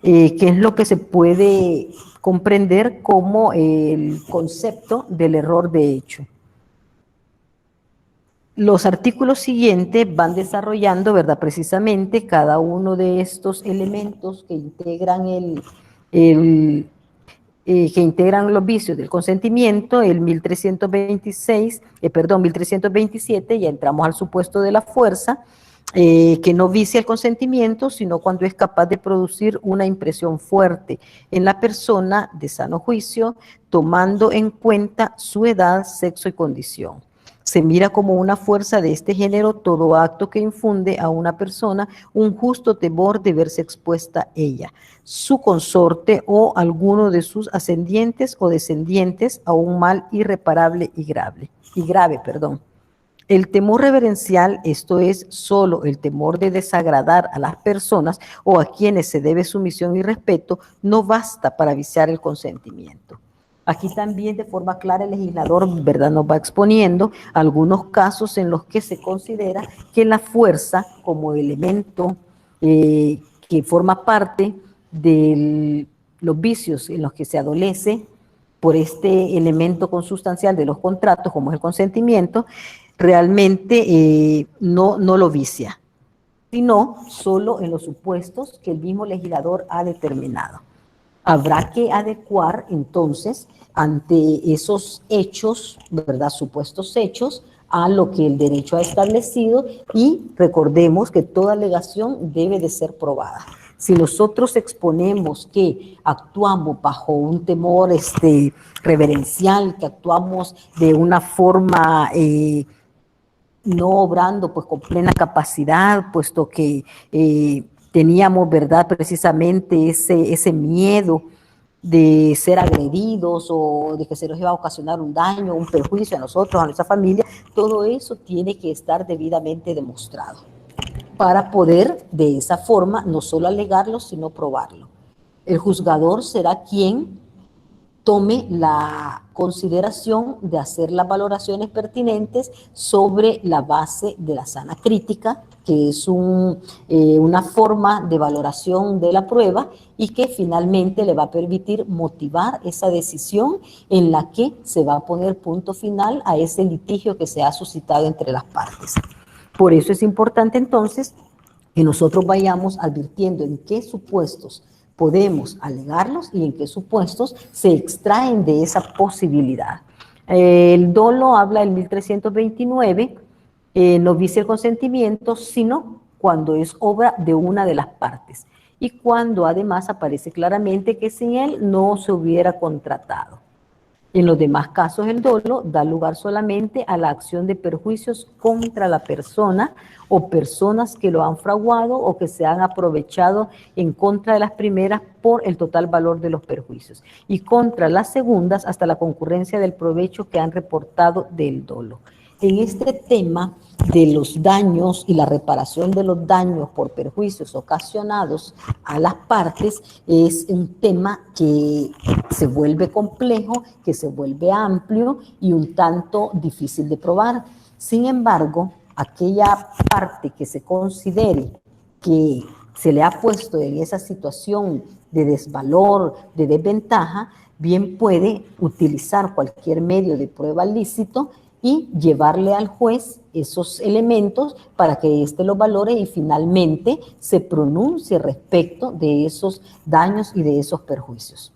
qué es lo que se puede comprender como el concepto del error de hecho. Los artículos siguientes van desarrollando, ¿verdad?, precisamente cada uno de estos elementos que integran que integran los vicios del consentimiento. El 1327, ya entramos al supuesto de la fuerza, que no vicia el consentimiento, sino cuando es capaz de producir una impresión fuerte en la persona de sano juicio, tomando en cuenta su edad, sexo y condición. Se mira como una fuerza de este género todo acto que infunde a una persona un justo temor de verse expuesta ella, su consorte o alguno de sus ascendientes o descendientes a un mal irreparable y grave. El temor reverencial, esto es, solo el temor de desagradar a las personas o a quienes se debe sumisión y respeto, no basta para viciar el consentimiento. Aquí también de forma clara el legislador, ¿verdad?, nos va exponiendo algunos casos en los que se considera que la fuerza como elemento que forma parte de los vicios en los que se adolece por este elemento consustancial de los contratos, como es el consentimiento, realmente no lo vicia, sino solo en los supuestos que el mismo legislador ha determinado. Habrá que adecuar entonces ante esos hechos, ¿verdad?, supuestos hechos, a lo que el derecho ha establecido, y recordemos que toda alegación debe de ser probada. Si nosotros exponemos que actuamos bajo un temor reverencial, que actuamos de una forma no obrando pues con plena capacidad, puesto que teníamos, ¿verdad?, precisamente ese miedo de ser agredidos o de que se nos iba a ocasionar un daño, un perjuicio a nosotros, a nuestra familia, todo eso tiene que estar debidamente demostrado para poder de esa forma no solo alegarlo, sino probarlo. El juzgador será quien tome la consideración de hacer las valoraciones pertinentes sobre la base de la sana crítica, que es una forma de valoración de la prueba y que finalmente le va a permitir motivar esa decisión en la que se va a poner punto final a ese litigio que se ha suscitado entre las partes. Por eso es importante entonces que nosotros vayamos advirtiendo en qué supuestos podemos alegarlos y en qué supuestos se extraen de esa posibilidad. El dolo habla del 1329, no vicia el consentimiento, sino cuando es obra de una de las partes y cuando además aparece claramente que sin él no se hubiera contratado. En los demás casos, el dolo da lugar solamente a la acción de perjuicios contra la persona o personas que lo han fraguado o que se han aprovechado en contra de las primeras por el total valor de los perjuicios y contra las segundas hasta la concurrencia del provecho que han reportado del dolo. En este tema de los daños y la reparación de los daños por perjuicios ocasionados a las partes es un tema que se vuelve complejo, que se vuelve amplio y un tanto difícil de probar. Sin embargo, aquella parte que se considere que se le ha puesto en esa situación de desvalor, de desventaja, bien puede utilizar cualquier medio de prueba lícito y llevarle al juez esos elementos para que éste los valore y finalmente se pronuncie respecto de esos daños y de esos perjuicios.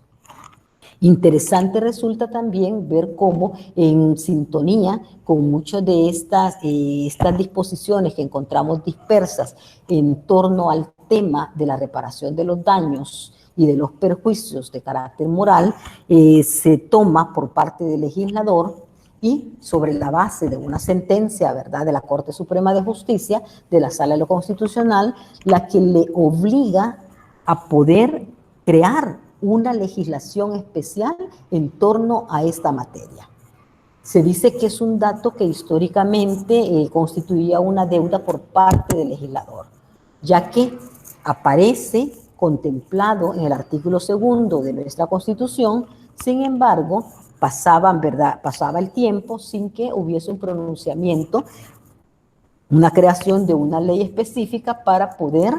Interesante resulta también ver cómo en sintonía con muchas de estas disposiciones que encontramos dispersas en torno al tema de la reparación de los daños y de los perjuicios de carácter moral, se toma por parte del legislador y sobre la base de una sentencia, ¿verdad?, de la Corte Suprema de Justicia, de la Sala de lo Constitucional, la que le obliga a poder crear una legislación especial en torno a esta materia. Se dice que es un dato que históricamente constituía una deuda por parte del legislador, ya que aparece contemplado en el artículo 2 de nuestra Constitución. Sin embargo, pasaba el tiempo sin que hubiese un pronunciamiento, una creación de una ley específica para poder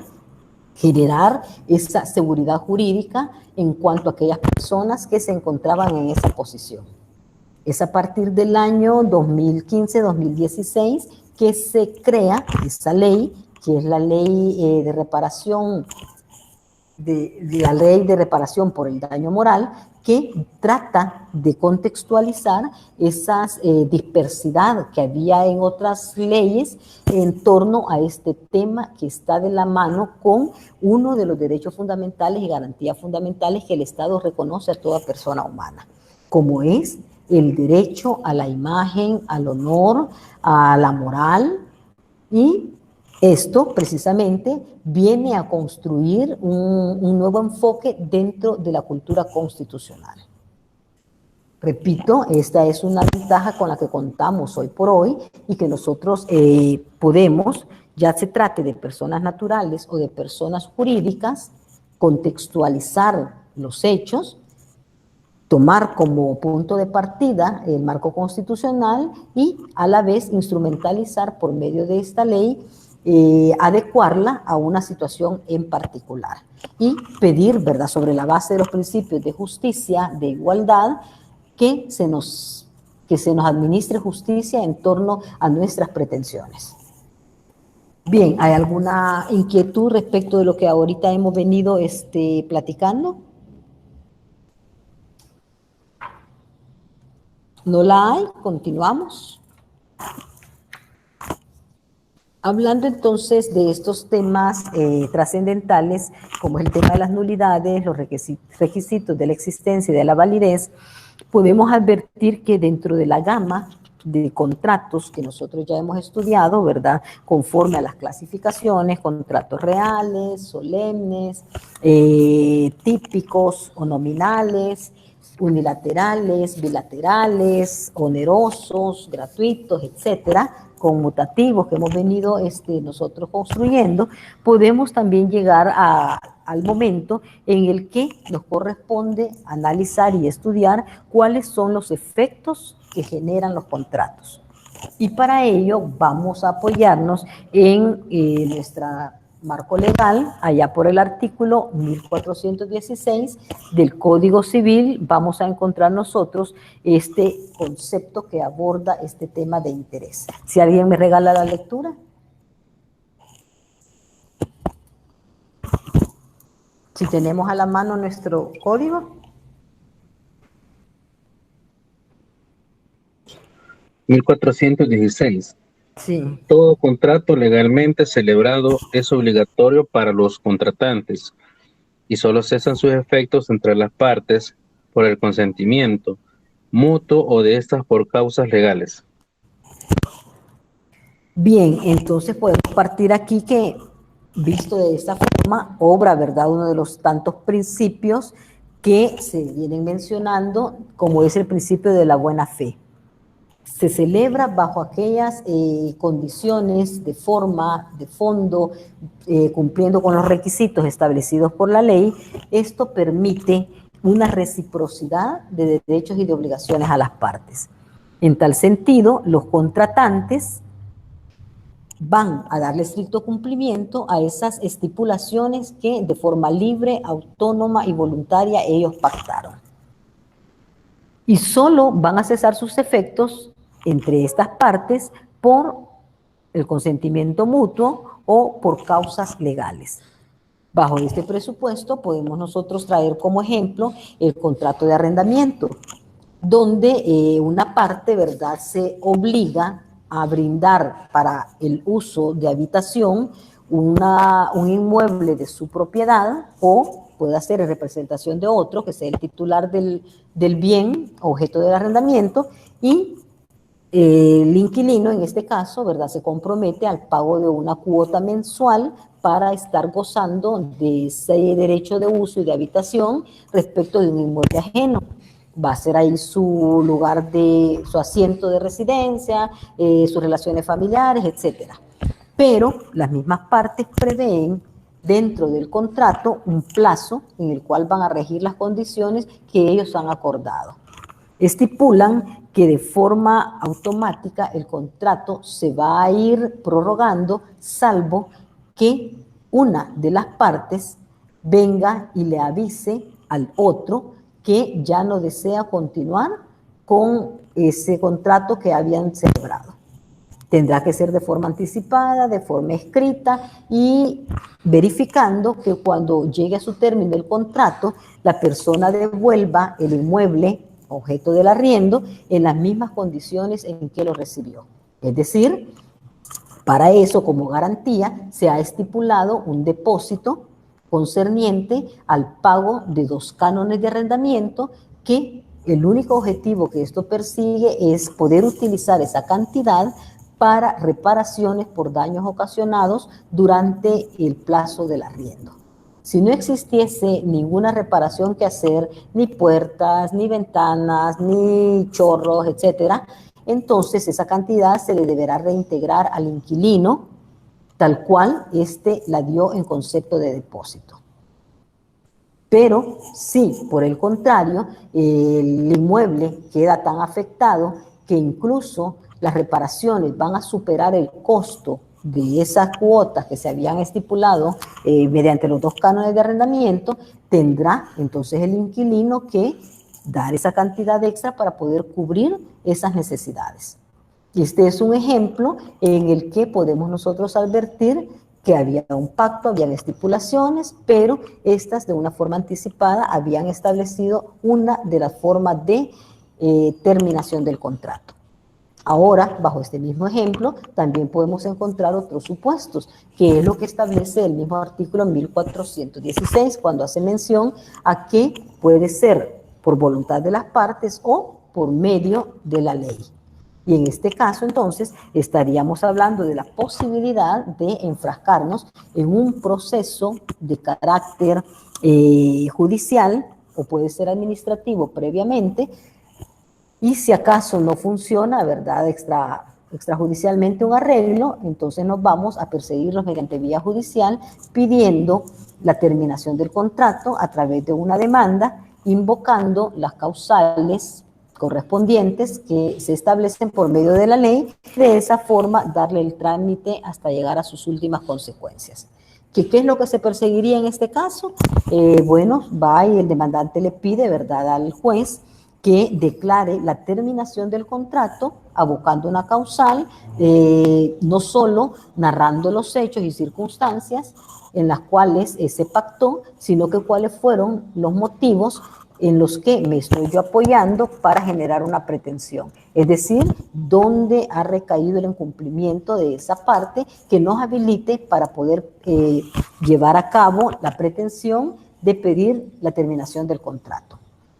generar esa seguridad jurídica en cuanto a aquellas personas que se encontraban en esa posición. Es a partir del año 2015-2016 que se crea esa ley, que es la ley de reparación, la ley de reparación por el daño moral, que trata de contextualizar esa dispersidad que había en otras leyes en torno a este tema que está de la mano con uno de los derechos fundamentales y garantías fundamentales que el Estado reconoce a toda persona humana, como es el derecho a la imagen, al honor, a la moral, y esto precisamente viene a construir un nuevo enfoque dentro de la cultura constitucional. Repito, esta es una ventaja con la que contamos hoy por hoy y que nosotros podemos, ya se trate de personas naturales o de personas jurídicas, contextualizar los hechos, tomar como punto de partida el marco constitucional y a la vez instrumentalizar por medio de esta ley, adecuarla a una situación en particular y pedir, ¿verdad?, sobre la base de los principios de justicia, de igualdad, que se nos administre justicia en torno a nuestras pretensiones. Bien, ¿hay alguna inquietud respecto de lo que ahorita hemos venido platicando? ¿No la hay? Continuamos. Hablando entonces de estos temas trascendentales, como es el tema de las nulidades, los requisitos de la existencia y de la validez, podemos advertir que dentro de la gama de contratos que nosotros ya hemos estudiado, ¿verdad?, conforme a las clasificaciones, contratos reales, solemnes, típicos o nominales, unilaterales, bilaterales, onerosos, gratuitos, etcétera, conmutativos que hemos venido nosotros construyendo, podemos también llegar al momento en el que nos corresponde analizar y estudiar cuáles son los efectos que generan los contratos. Y para ello vamos a apoyarnos en nuestro marco legal, allá por el artículo 1416 del Código Civil, vamos a encontrar nosotros este concepto que aborda este tema de interés. Si alguien me regala la lectura. Si tenemos a la mano nuestro código. 1416. Sí. Todo contrato legalmente celebrado es obligatorio para los contratantes y solo cesan sus efectos entre las partes por el consentimiento mutuo o de estas por causas legales. Bien, entonces podemos partir aquí que, visto de esta forma, obra, ¿verdad?, uno de los tantos principios que se vienen mencionando, como es el principio de la buena fe. Se celebra bajo aquellas condiciones de forma, de fondo, cumpliendo con los requisitos establecidos por la ley. Esto permite una reciprocidad de derechos y de obligaciones a las partes. En tal sentido, los contratantes van a darle estricto cumplimiento a esas estipulaciones que de forma libre, autónoma y voluntaria ellos pactaron. Y solo van a cesar sus efectos entre estas partes por el consentimiento mutuo o por causas legales. Bajo este presupuesto podemos nosotros traer como ejemplo el contrato de arrendamiento, donde una parte, ¿verdad?, se obliga a brindar para el uso de habitación un inmueble de su propiedad, o puede ser en representación de otro, que sea el titular del bien objeto del arrendamiento, y el inquilino, en este caso, ¿verdad?, se compromete al pago de una cuota mensual para estar gozando de ese derecho de uso y de habitación respecto de un inmueble ajeno. Va a ser ahí su lugar de, su asiento de residencia, sus relaciones familiares, etc. Pero las mismas partes prevén dentro del contrato un plazo en el cual van a regir las condiciones que ellos han acordado. Estipulan que de forma automática el contrato se va a ir prorrogando, salvo que una de las partes venga y le avise al otro que ya no desea continuar con ese contrato que habían celebrado. Tendrá que ser de forma anticipada, de forma escrita, y verificando que cuando llegue a su término el contrato, la persona devuelva el inmueble objeto del arriendo en las mismas condiciones en que lo recibió. Es decir, para eso, como garantía, se ha estipulado un depósito concerniente al pago de 2 cánones de arrendamiento, que el único objetivo que esto persigue es poder utilizar esa cantidad para reparaciones por daños ocasionados durante el plazo del arriendo. Si no existiese ninguna reparación que hacer, ni puertas, ni ventanas, ni chorros, etcétera, entonces esa cantidad se le deberá reintegrar al inquilino tal cual éste la dio en concepto de depósito. Pero si, por el contrario, el inmueble queda tan afectado que incluso las reparaciones van a superar el costo de esas cuotas que se habían estipulado mediante los 2 cánones de arrendamiento, tendrá entonces el inquilino que dar esa cantidad extra para poder cubrir esas necesidades. Y este es un ejemplo en el que podemos nosotros advertir que había un pacto, habían estipulaciones, pero estas de una forma anticipada habían establecido una de las formas de terminación del contrato. Ahora, bajo este mismo ejemplo, también podemos encontrar otros supuestos, que es lo que establece el mismo artículo 1416, cuando hace mención a que puede ser por voluntad de las partes o por medio de la ley. Y en este caso, entonces, estaríamos hablando de la posibilidad de enfrascarnos en un proceso de carácter judicial, o puede ser administrativo previamente, y si acaso no funciona, ¿verdad?, extrajudicialmente un arreglo, entonces nos vamos a perseguirlos mediante vía judicial, pidiendo la terminación del contrato a través de una demanda, invocando las causales correspondientes que se establecen por medio de la ley, de esa forma darle el trámite hasta llegar a sus últimas consecuencias. ¿Qué es lo que se perseguiría en este caso? Bueno, va y el demandante le pide, ¿verdad?, al juez que declare la terminación del contrato, abocando una causal, no solo narrando los hechos y circunstancias en las cuales se pactó, sino que cuáles fueron los motivos en los que me estoy yo apoyando para generar una pretensión. Es decir, dónde ha recaído el incumplimiento de esa parte que nos habilite para poder llevar a cabo la pretensión de pedir la terminación del contrato.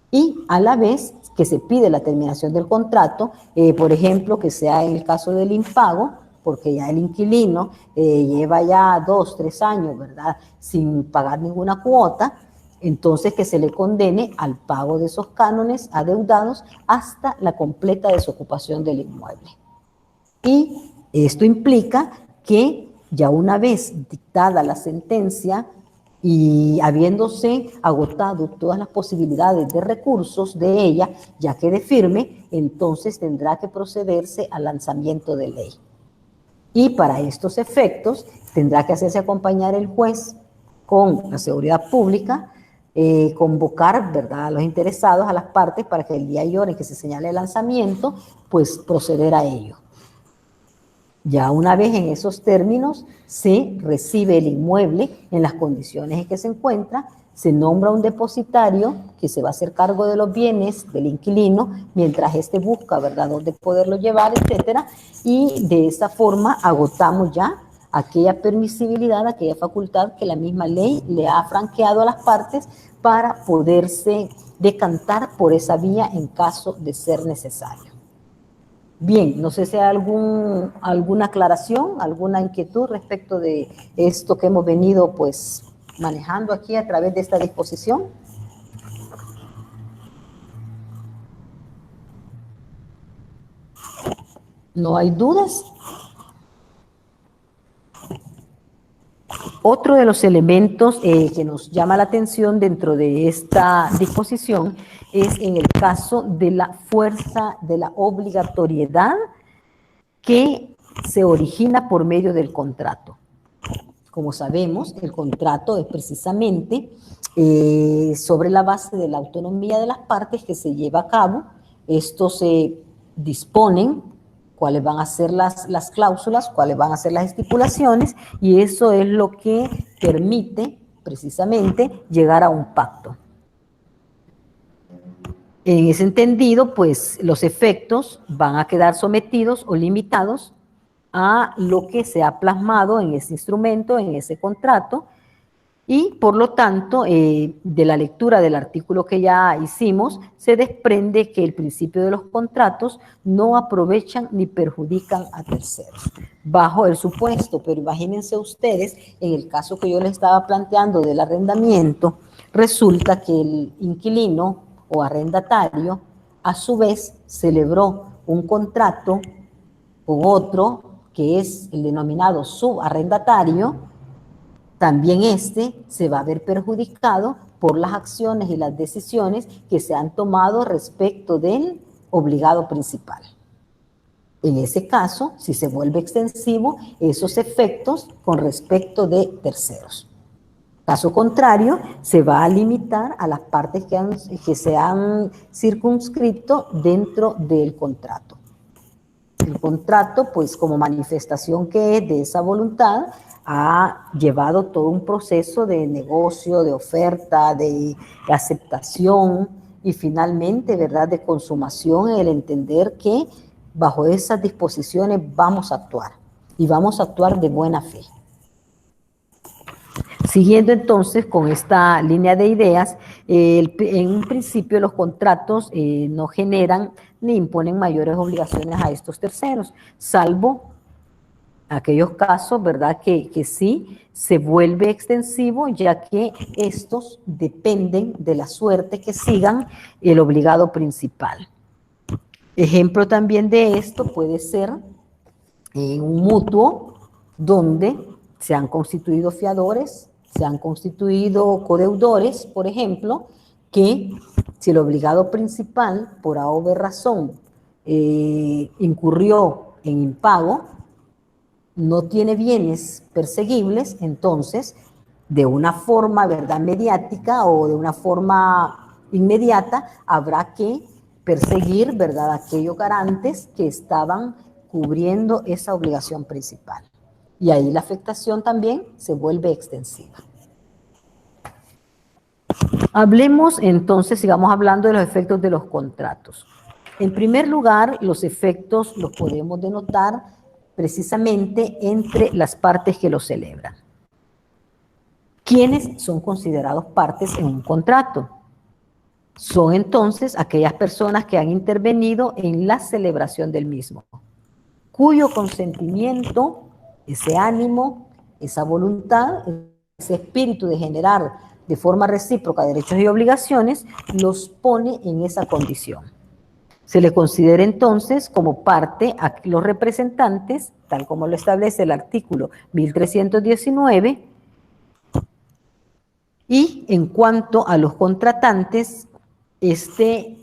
Y a la vez que se pide la terminación del contrato, por ejemplo, que sea en el caso del impago, porque ya el inquilino lleva ya 2, 3 años, ¿verdad?, sin pagar ninguna cuota, entonces que se le condene al pago de esos cánones adeudados hasta la completa desocupación del inmueble. Y esto implica que ya una vez dictada la sentencia y habiéndose agotado todas las posibilidades de recursos de ella, ya quede firme, entonces tendrá que procederse al lanzamiento de ley. Y para estos efectos tendrá que hacerse acompañar el juez con la seguridad pública, convocar, ¿verdad?, a los interesados, a las partes, para que el día y hora en que se señale el lanzamiento, pues proceder a ello. Ya una vez en esos términos se recibe el inmueble en las condiciones en que se encuentra, se nombra un depositario que se va a hacer cargo de los bienes del inquilino mientras éste busca, ¿verdad?, dónde poderlo llevar, etcétera, y de esa forma agotamos ya aquella permisibilidad, aquella facultad que la misma ley le ha franqueado a las partes para poderse decantar por esa vía en caso de ser necesario. Bien, no sé si hay alguna aclaración, alguna inquietud respecto de esto que hemos venido pues manejando aquí a través de esta disposición. ¿No hay dudas? Otro de los elementos que nos llama la atención dentro de esta disposición es en el caso de la fuerza de la obligatoriedad que se origina por medio del contrato. Como sabemos, el contrato es precisamente sobre la base de la autonomía de las partes que se lleva a cabo. Estos se disponen cuáles van a ser las cláusulas, cuáles van a ser las estipulaciones, y eso es lo que permite precisamente llegar a un pacto. En ese entendido, pues los efectos van a quedar sometidos o limitados a lo que se ha plasmado en ese instrumento, en ese contrato, y por lo tanto, de la lectura del artículo que ya hicimos, se desprende que el principio de los contratos no aprovechan ni perjudican a terceros. Bajo el supuesto, pero imagínense ustedes, en el caso que yo les estaba planteando del arrendamiento, resulta que el inquilino o arrendatario, a su vez, celebró un contrato con otro, que es el denominado subarrendatario. También este se va a ver perjudicado por las acciones y las decisiones que se han tomado respecto del obligado principal. En ese caso, si se vuelve extensivo, esos efectos con respecto de terceros. Caso contrario, se va a limitar a las partes que se han circunscrito dentro del contrato. El contrato, pues como manifestación que es de esa voluntad, ha llevado todo un proceso de negocio, de oferta, de aceptación y finalmente, ¿verdad?, de consumación en el entender que bajo esas disposiciones vamos a actuar y vamos a actuar de buena fe. Siguiendo entonces con esta línea de ideas, en un principio los contratos no generan ni imponen mayores obligaciones a estos terceros, salvo aquellos casos, ¿verdad?, que sí se vuelve extensivo, ya que estos dependen de la suerte que sigan el obligado principal. Ejemplo también de esto puede ser en un mutuo donde se han constituido fiadores, se han constituido codeudores, por ejemplo, que si el obligado principal, por A o B razón, incurrió en impago, no tiene bienes perseguibles, entonces, de una forma, ¿verdad?, mediática o de una forma inmediata, habrá que perseguir, ¿verdad?, aquellos garantes que estaban cubriendo esa obligación principal. Y ahí la afectación también se vuelve extensiva. Hablemos entonces, sigamos hablando de los efectos de los contratos. En primer lugar, los efectos los podemos denotar precisamente entre las partes que lo celebran. ¿Quiénes son considerados partes en un contrato? Son entonces aquellas personas que han intervenido en la celebración del mismo, cuyo consentimiento, ese ánimo, esa voluntad, ese espíritu de generar de forma recíproca derechos y obligaciones, los pone en esa condición. Se le considera entonces como parte a los representantes, tal como lo establece el artículo 1319, y en cuanto a los contratantes, este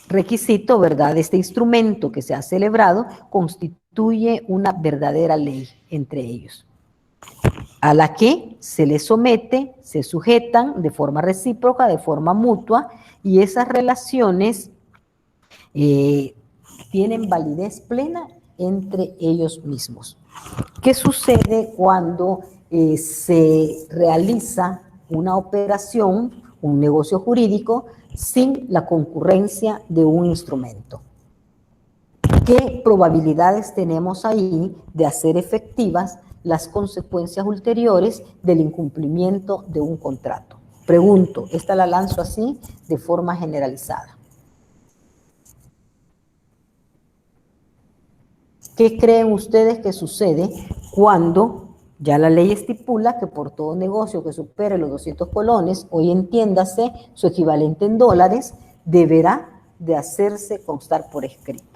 requisito, ¿verdad?, este instrumento que se ha celebrado constituye constituye una verdadera ley entre ellos, a la que se les somete, se sujetan de forma recíproca, de forma mutua, y esas relaciones tienen validez plena entre ellos mismos. ¿Qué sucede cuando se realiza una operación, un negocio jurídico, sin la concurrencia de un instrumento? ¿Qué probabilidades tenemos ahí de hacer efectivas las consecuencias ulteriores del incumplimiento de un contrato? Pregunto, esta la lanzo así de forma generalizada. ¿Qué creen ustedes que sucede cuando ya la ley estipula que por todo negocio que supere los 200 colones, hoy entiéndase su equivalente en dólares, deberá de hacerse constar por escrito?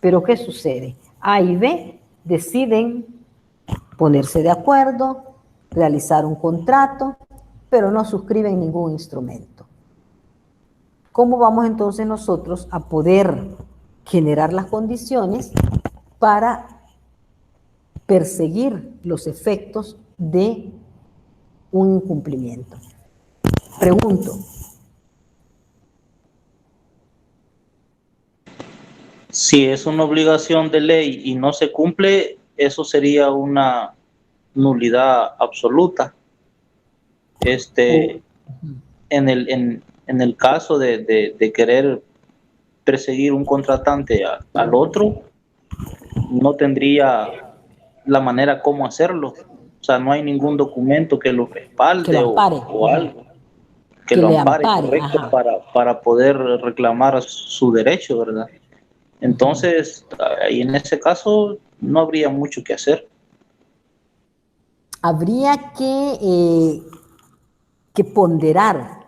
Pero ¿qué sucede? A y B deciden ponerse de acuerdo, realizar un contrato, pero no suscriben ningún instrumento. ¿Cómo vamos entonces nosotros a poder generar las condiciones para perseguir los efectos de un incumplimiento? Pregunto. Si es una obligación de ley y no se cumple, eso sería una nulidad absoluta. En el caso de querer perseguir un contratante al otro, no tendría la manera cómo hacerlo. O sea, no hay ningún documento que lo respalde o algo que lo ampare, correcto, para poder reclamar su derecho, ¿verdad? Entonces, y en ese caso no habría mucho que hacer. Habría que ponderar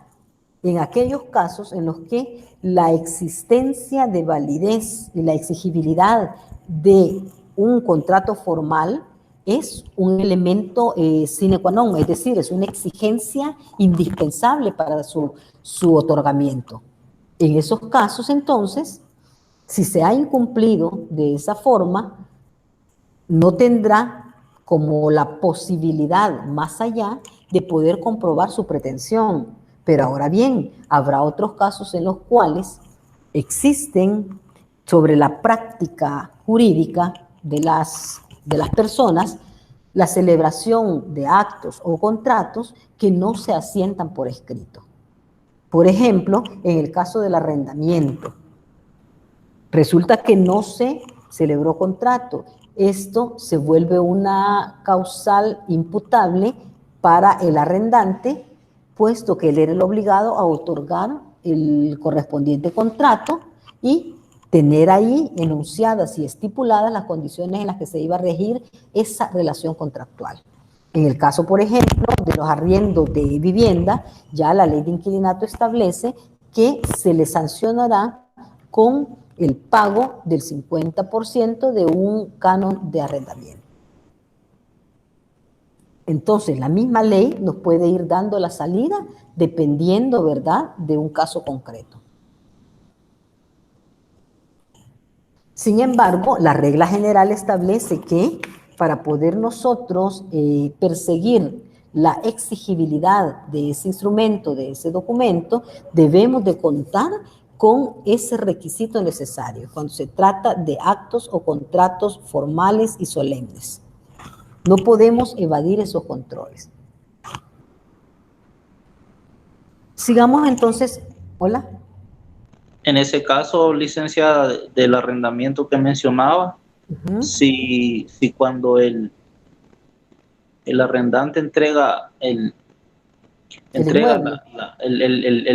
en aquellos casos en los que la existencia de validez y la exigibilidad de un contrato formal es un elemento sine qua non, es decir, es una exigencia indispensable para su otorgamiento. En esos casos, entonces, si se ha incumplido de esa forma, no tendrá como la posibilidad más allá de poder comprobar su pretensión. Pero ahora bien, habrá otros casos en los cuales existen sobre la práctica jurídica de las personas la celebración de actos o contratos que no se asientan por escrito. Por ejemplo, en el caso del arrendamiento, resulta que no se celebró contrato. Esto se vuelve una causal imputable para el arrendante, puesto que él era el obligado a otorgar el correspondiente contrato y tener ahí enunciadas y estipuladas las condiciones en las que se iba a regir esa relación contractual. En el caso, por ejemplo, de los arriendos de vivienda, ya la ley de inquilinato establece que se le sancionará con el pago del 50% de un canon de arrendamiento. Entonces, la misma ley nos puede ir dando la salida dependiendo, ¿verdad?, de un caso concreto. Sin embargo, la regla general establece que para poder nosotros perseguir la exigibilidad de ese instrumento, de ese documento, debemos de contar con ese requisito necesario cuando se trata de actos o contratos formales y solemnes. No podemos evadir esos controles. Sigamos entonces. Hola. En ese caso, licenciada, del arrendamiento que mencionaba, si cuando el arrendante entrega el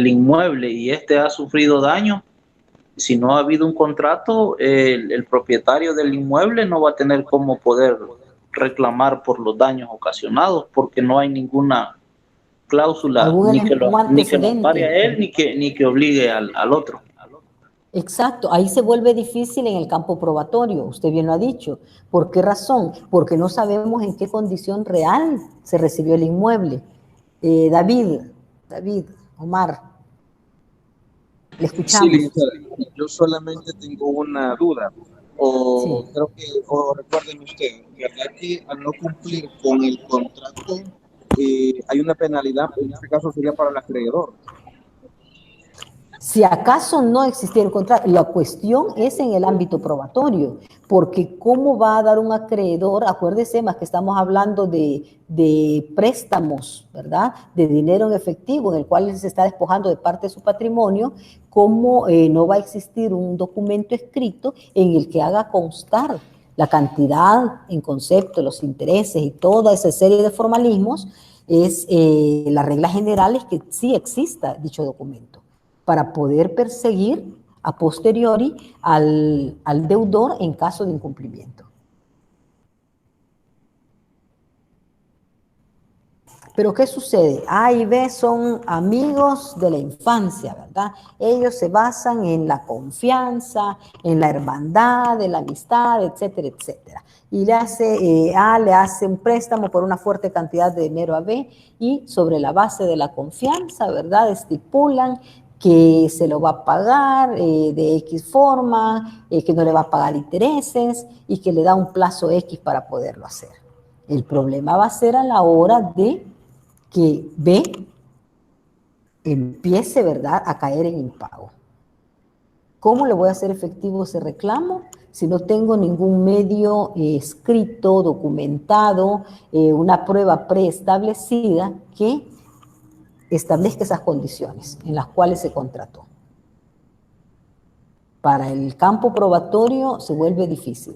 inmueble y este ha sufrido daño, si no ha habido un contrato, el propietario del inmueble no va a tener cómo poder reclamar por los daños ocasionados, porque no hay ninguna cláusula ni que lo ampare a él ni que obligue al otro. Exacto, ahí se vuelve difícil en el campo probatorio, usted bien lo ha dicho. ¿Por qué razón? Porque no sabemos en qué condición real se recibió el inmueble. David, Omar, le escuchamos. Sí, yo solamente tengo una duda. O Sí. creo que, o recuérdenme usted, ¿verdad que al no cumplir con el contrato hay una penalidad? En este caso sería para el acreedor. Si acaso no existiera el contrato, la cuestión es en el ámbito probatorio, porque ¿cómo va a dar un acreedor? Acuérdese más que estamos hablando de préstamos, ¿verdad? De dinero en efectivo, en el cual se está despojando de parte de su patrimonio, ¿cómo no va a existir un documento escrito en el que haga constar la cantidad en concepto, los intereses y toda esa serie de formalismos? Es la regla general es que sí exista dicho documento para poder perseguir a posteriori al deudor en caso de incumplimiento. Pero ¿qué sucede? A y B son amigos de la infancia, ¿verdad? Ellos se basan en la confianza, en la hermandad, en la amistad, etcétera, etcétera. Y A le hace un préstamo por una fuerte cantidad de dinero a B y sobre la base de la confianza, ¿verdad? Estipulan que se lo va a pagar de X forma, que no le va a pagar intereses y que le da un plazo X para poderlo hacer. El problema va a ser a la hora de que B empiece, ¿verdad?, a caer en impago. ¿Cómo le voy a hacer efectivo ese reclamo? Si no tengo ningún medio escrito, documentado, una prueba preestablecida que establezca esas condiciones en las cuales se contrató. Para el campo probatorio se vuelve difícil.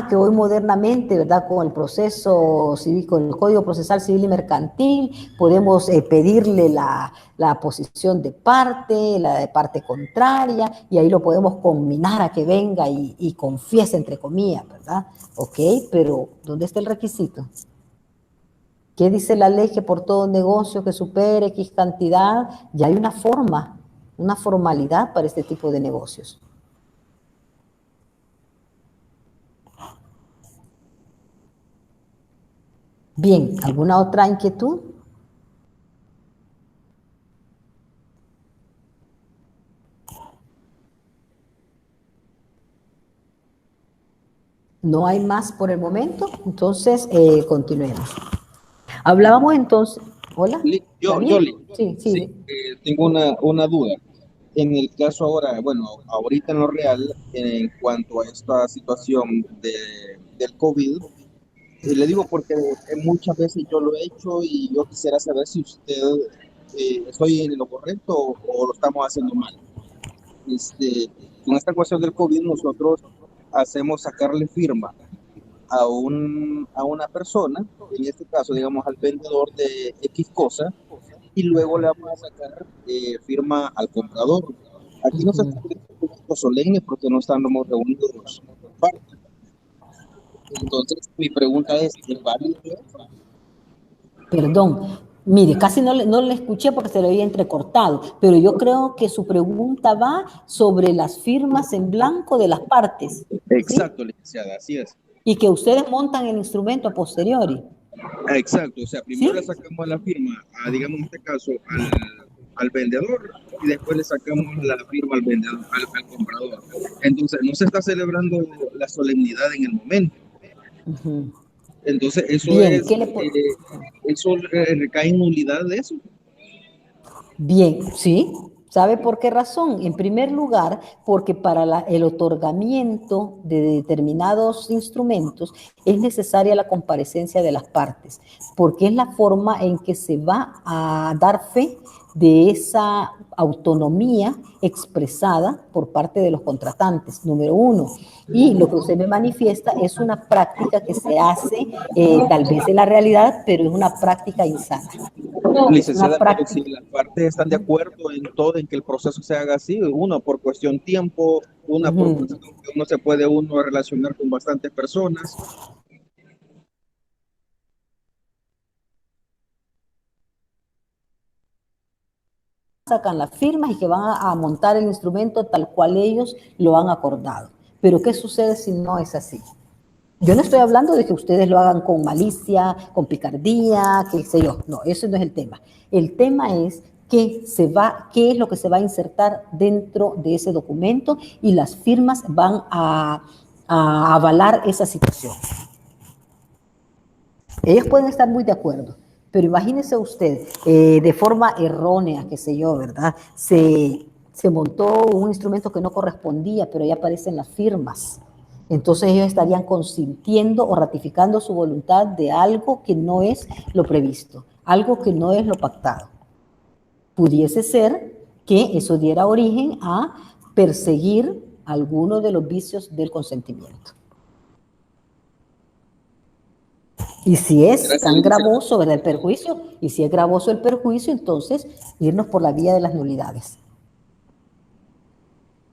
Que hoy modernamente, ¿verdad? Con el proceso civil, con el Código Procesal Civil y Mercantil, podemos pedirle la posición de parte, la de parte contraria, y ahí lo podemos combinar a que venga y confiese, entre comillas, ¿verdad? Ok, pero ¿dónde está el requisito? ¿Qué dice la ley? Que por todo negocio que supere X cantidad, ya hay una forma, una formalidad para este tipo de negocios. Bien, ¿alguna otra inquietud? No hay más por el momento, entonces continuemos. Hablábamos entonces, ¿hola? Yo, Sí, sí, tengo una duda. En el caso ahora, bueno, ahorita en lo real, en cuanto a esta situación del COVID, le digo porque muchas veces yo lo he hecho y yo quisiera saber si usted estoy en lo correcto o lo estamos haciendo mal. Con esta cuestión del COVID, nosotros hacemos sacarle firma a una persona, en este caso, digamos, al vendedor de X cosa, y luego le vamos a sacar firma al comprador. Aquí no se está haciendo un acto solemne porque no estamos reunidos partes. Entonces, mi pregunta ¿es válido eso? Perdón, mire, casi no le escuché porque se lo había entrecortado, pero yo creo que su pregunta va sobre las firmas en blanco de las partes. Exacto, ¿sí? licenciada, así es. Y que ustedes montan el instrumento a posteriori. Exacto, o sea, primero ¿sí? le sacamos la firma, digamos en este caso, al vendedor y después le sacamos la firma al vendedor, al comprador. Entonces, no se está celebrando la solemnidad en el momento. Uh-huh. Entonces, eso Bien, eso recae en nulidad de eso. Bien, sí. ¿Sabe por qué razón? En primer lugar, porque para el otorgamiento de determinados instrumentos es necesaria la comparecencia de las partes, porque es la forma en que se va a dar fe de esa autonomía expresada por parte de los contratantes, número uno. Y lo que usted me manifiesta es una práctica que se hace, tal vez en la realidad, pero es una práctica insana. Licenciada, pero si las partes están de acuerdo en todo, en que el proceso se haga así, uno por cuestión tiempo, una por cuestión que uno se puede relacionar con bastantes personas. Sacan las firmas y que van a montar el instrumento tal cual ellos lo han acordado. Pero ¿qué sucede si no es así? Yo no estoy hablando de que ustedes lo hagan con malicia, con picardía, qué sé yo. No, eso no es el tema. El tema es qué es lo que se va a insertar dentro de ese documento y las firmas van a avalar esa situación. Ellos pueden estar muy de acuerdo, pero imagínese usted, de forma errónea, qué sé yo, ¿verdad? Se montó un instrumento que no correspondía, pero ya aparecen las firmas. Entonces ellos estarían consintiendo o ratificando su voluntad de algo que no es lo previsto, algo que no es lo pactado. Pudiese ser que eso diera origen a perseguir alguno de los vicios del consentimiento. Y si es tan gravoso, ¿verdad?, el perjuicio, y si es gravoso el perjuicio, entonces irnos por la vía de las nulidades.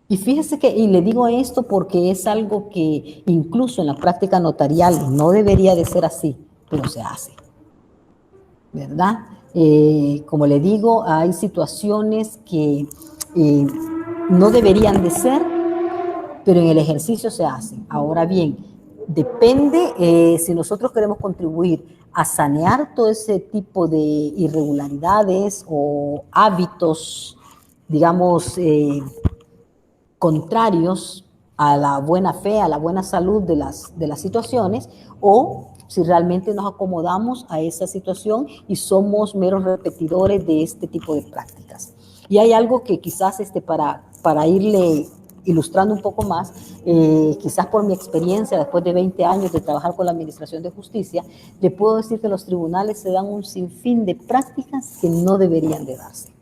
Y fíjese que, y le digo esto porque es algo que incluso en la práctica notarial no debería de ser así, pero se hace, ¿verdad? Como le digo, hay situaciones que no deberían de ser, pero en el ejercicio se hacen. Ahora bien, depende si nosotros queremos contribuir a sanear todo ese tipo de irregularidades o hábitos, digamos, contrarios a la buena fe, a la buena salud de las situaciones, o si realmente nos acomodamos a esa situación y somos meros repetidores de este tipo de prácticas. Y hay algo que quizás para irle ilustrando un poco más, quizás por mi experiencia, después de 20 años de trabajar con la Administración de Justicia, le puedo decir que los tribunales se dan un sinfín de prácticas que no deberían de darse.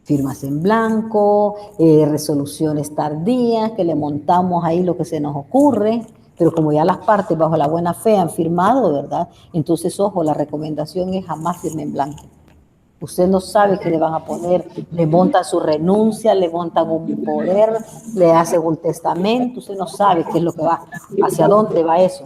Firmas en blanco, resoluciones tardías, que le montamos ahí lo que se nos ocurre, pero como ya las partes bajo la buena fe han firmado, ¿verdad? Entonces, ojo, la recomendación es jamás firme en blanco. Usted no sabe qué le van a poner, le montan su renuncia, le montan un poder, le hacen un testamento, usted no sabe qué es lo que va, hacia dónde va eso.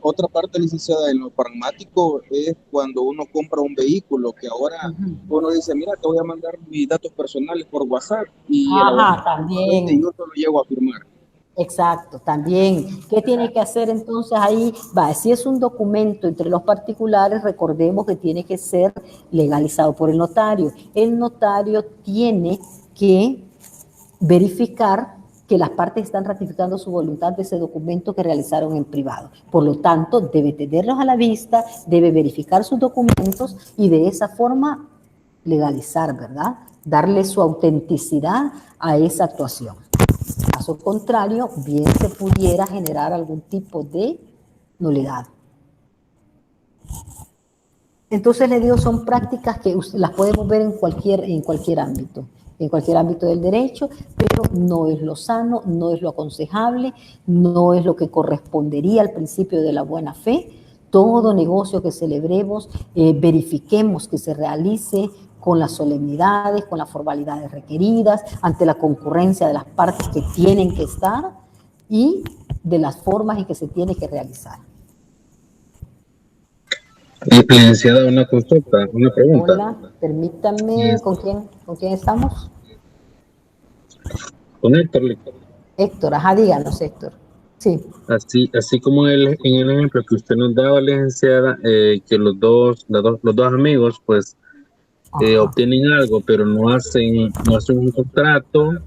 Otra parte, licenciada, en lo pragmático es cuando uno compra un vehículo, que ahora uno dice, mira, te voy a mandar mis datos personales por WhatsApp y también. Yo te lo llego a firmar. Exacto, también. ¿Qué tiene que hacer entonces ahí? Si es un documento entre los particulares, recordemos que tiene que ser legalizado por el notario. El notario tiene que verificar que las partes están ratificando su voluntad de ese documento que realizaron en privado. Por lo tanto, debe tenerlos a la vista, debe verificar sus documentos y de esa forma legalizar, ¿verdad? Darle su autenticidad a esa actuación. Caso contrario, bien se pudiera generar algún tipo de nulidad. Entonces, le digo, son prácticas que las podemos ver en cualquier ámbito. En cualquier ámbito del derecho, pero no es lo sano, no es lo aconsejable, no es lo que correspondería al principio de la buena fe. Todo negocio que celebremos, verifiquemos que se realice con las solemnidades, con las formalidades requeridas, ante la concurrencia de las partes que tienen que estar y de las formas en que se tiene que realizar. Licenciada, una consulta, una pregunta. Hola, permítame, ¿con quién estamos? Con Héctor. Héctor, díganos, Héctor. Sí. Así como en el ejemplo que usted nos daba, licenciada, que los dos amigos, pues, obtienen algo, pero no hacen un contrato.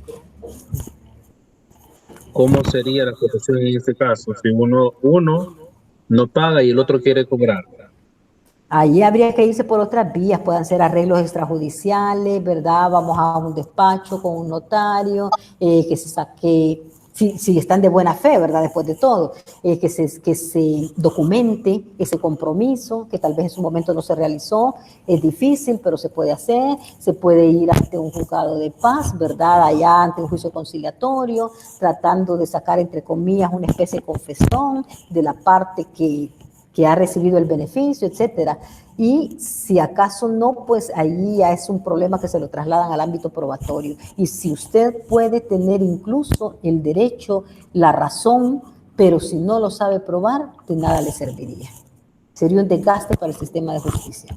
¿Cómo sería la situación en este caso? Si uno no paga y el otro quiere cobrar. Allí habría que irse por otras vías, pueden ser arreglos extrajudiciales, ¿verdad? Vamos a un despacho con un notario, que se saque, si están de buena fe, ¿verdad? Después de todo, que se documente ese compromiso, que tal vez en su momento no se realizó, es difícil, pero se puede hacer, se puede ir ante un juzgado de paz, ¿verdad? Allá ante un juicio conciliatorio, tratando de sacar, entre comillas, una especie de confesión de la parte que ha recibido el beneficio, etcétera. Y si acaso no, pues ahí ya es un problema que se lo trasladan al ámbito probatorio. Y si usted puede tener incluso el derecho, la razón, pero si no lo sabe probar, de nada le serviría. Sería un desgaste para el sistema de justicia.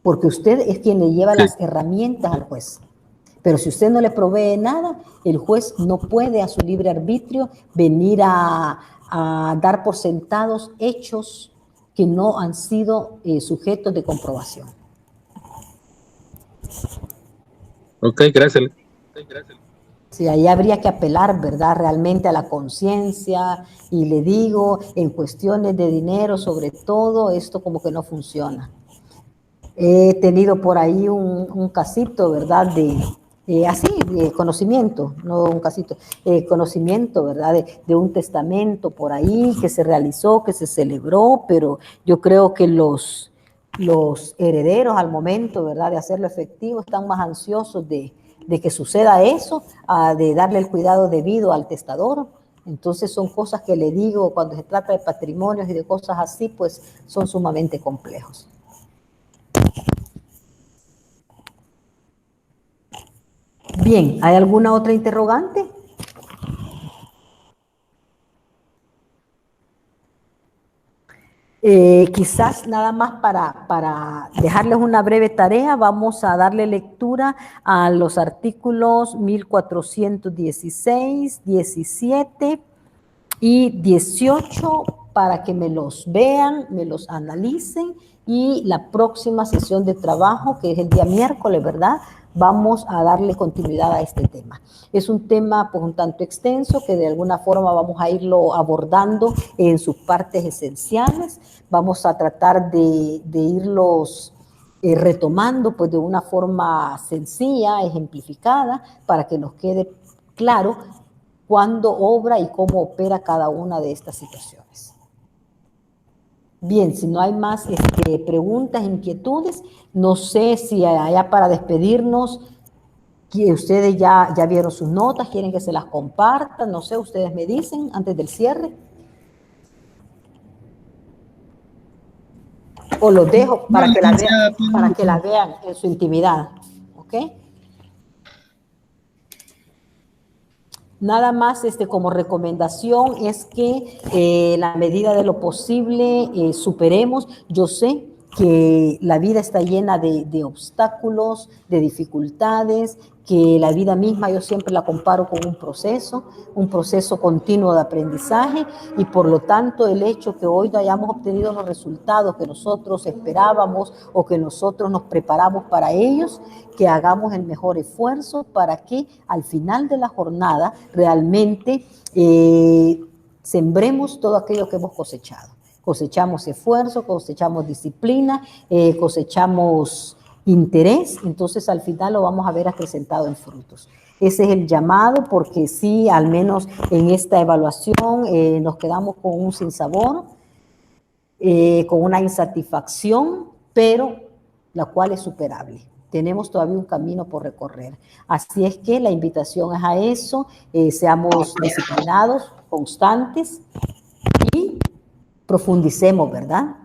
Porque usted es quien le lleva las herramientas al juez. Pero si usted no le provee nada, el juez no puede a su libre arbitrio venir a dar por sentados hechos que no han sido sujetos de comprobación. Ok, gracias. Sí, ahí habría que apelar, ¿verdad?, realmente a la conciencia, y le digo, en cuestiones de dinero, sobre todo, esto como que no funciona. He tenido por ahí un casito, ¿verdad?, así, de conocimiento, no un casito, conocimiento, ¿verdad?, de un testamento por ahí que se realizó, que se celebró, pero yo creo que los herederos al momento, ¿verdad?, de hacerlo efectivo, están más ansiosos de que suceda eso, de darle el cuidado debido al testador. Entonces son cosas que le digo, cuando se trata de patrimonios y de cosas así, pues son sumamente complejos. Bien, ¿hay alguna otra interrogante? Quizás nada más para dejarles una breve tarea, vamos a darle lectura a los artículos 1416, 17 y 18 para que me los vean, me los analicen, y la próxima sesión de trabajo, que es el día miércoles, ¿verdad?, vamos a darle continuidad a este tema. Es un tema pues un tanto extenso que de alguna forma vamos a irlo abordando en sus partes esenciales. Vamos a tratar de irlos retomando pues de una forma sencilla, ejemplificada, para que nos quede claro cuándo obra y cómo opera cada una de estas situaciones. Bien, si no hay más preguntas, inquietudes, no sé si allá para despedirnos, que ustedes ya vieron sus notas, quieren que se las compartan, no sé, ustedes me dicen antes del cierre. O los dejo para que la vean en su intimidad, ¿ok? Nada más como recomendación es que la medida de lo posible superemos. Yo sé que la vida está llena de obstáculos, de dificultades, que la vida misma yo siempre la comparo con un proceso continuo de aprendizaje, y por lo tanto el hecho que hoy no hayamos obtenido los resultados que nosotros esperábamos o que nosotros nos preparamos para ellos, que hagamos el mejor esfuerzo para que al final de la jornada realmente sembremos todo aquello que hemos cosechado. Cosechamos esfuerzo, cosechamos disciplina, cosechamos interés, entonces al final lo vamos a ver acrecentado en frutos. Ese es el llamado, porque sí, al menos en esta evaluación nos quedamos con un sinsabor, con una insatisfacción, pero la cual es superable. Tenemos todavía un camino por recorrer. Así es que la invitación es a eso, seamos disciplinados, constantes y profundicemos, ¿verdad?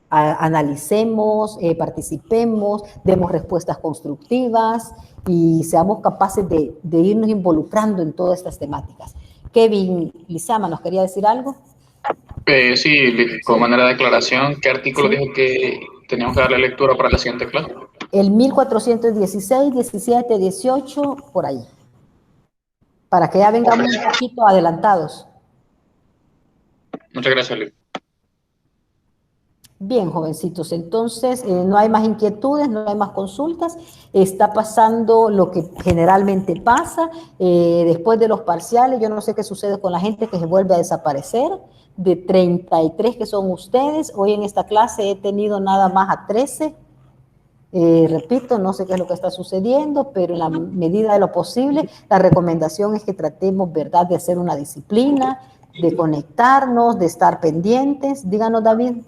Analicemos, participemos, demos respuestas constructivas y seamos capaces de irnos involucrando en todas estas temáticas. Kevin Lizama, ¿nos quería decir algo? Sí, con manera de aclaración, ¿qué artículo dijo que teníamos que darle lectura para la siguiente clase? El 1416, 17, 18, por ahí. Para que ya vengamos un poquito adelantados. Muchas gracias, Liz. Bien, jovencitos, entonces no hay más inquietudes, no hay más consultas. Está pasando lo que generalmente pasa después de los parciales. Yo no sé qué sucede con la gente que se vuelve a desaparecer. De 33 que son ustedes, hoy en esta clase he tenido nada más a 13. Repito, no sé qué es lo que está sucediendo, pero en la medida de lo posible, la recomendación es que tratemos, ¿verdad?, de hacer una disciplina, de conectarnos, de estar pendientes. Díganos, David.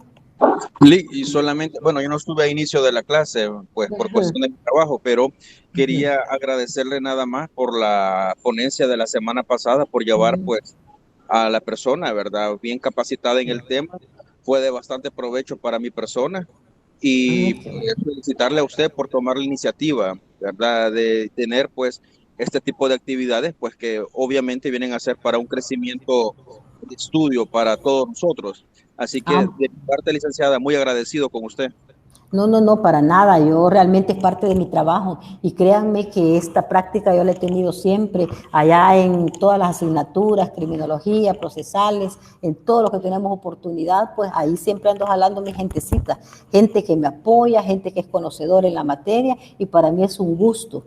Y solamente, bueno, yo no estuve a inicio de la clase, pues por cuestión de mi trabajo, pero quería agradecerle nada más por la ponencia de la semana pasada, por llevar pues a la persona, ¿verdad?, bien capacitada en el tema. Fue de bastante provecho para mi persona, y pues, felicitarle a usted por tomar la iniciativa, ¿verdad?, de tener pues este tipo de actividades, pues que obviamente vienen a ser para un crecimiento de estudio para todos nosotros. Así que de mi parte, licenciada, muy agradecido con usted. No, no, no, para nada. Yo realmente es parte de mi trabajo y créanme que esta práctica yo la he tenido siempre allá en todas las asignaturas, criminología, procesales, en todo lo que tenemos oportunidad, pues ahí siempre ando jalando mi gentecita, gente que me apoya, gente que es conocedora en la materia y para mí es un gusto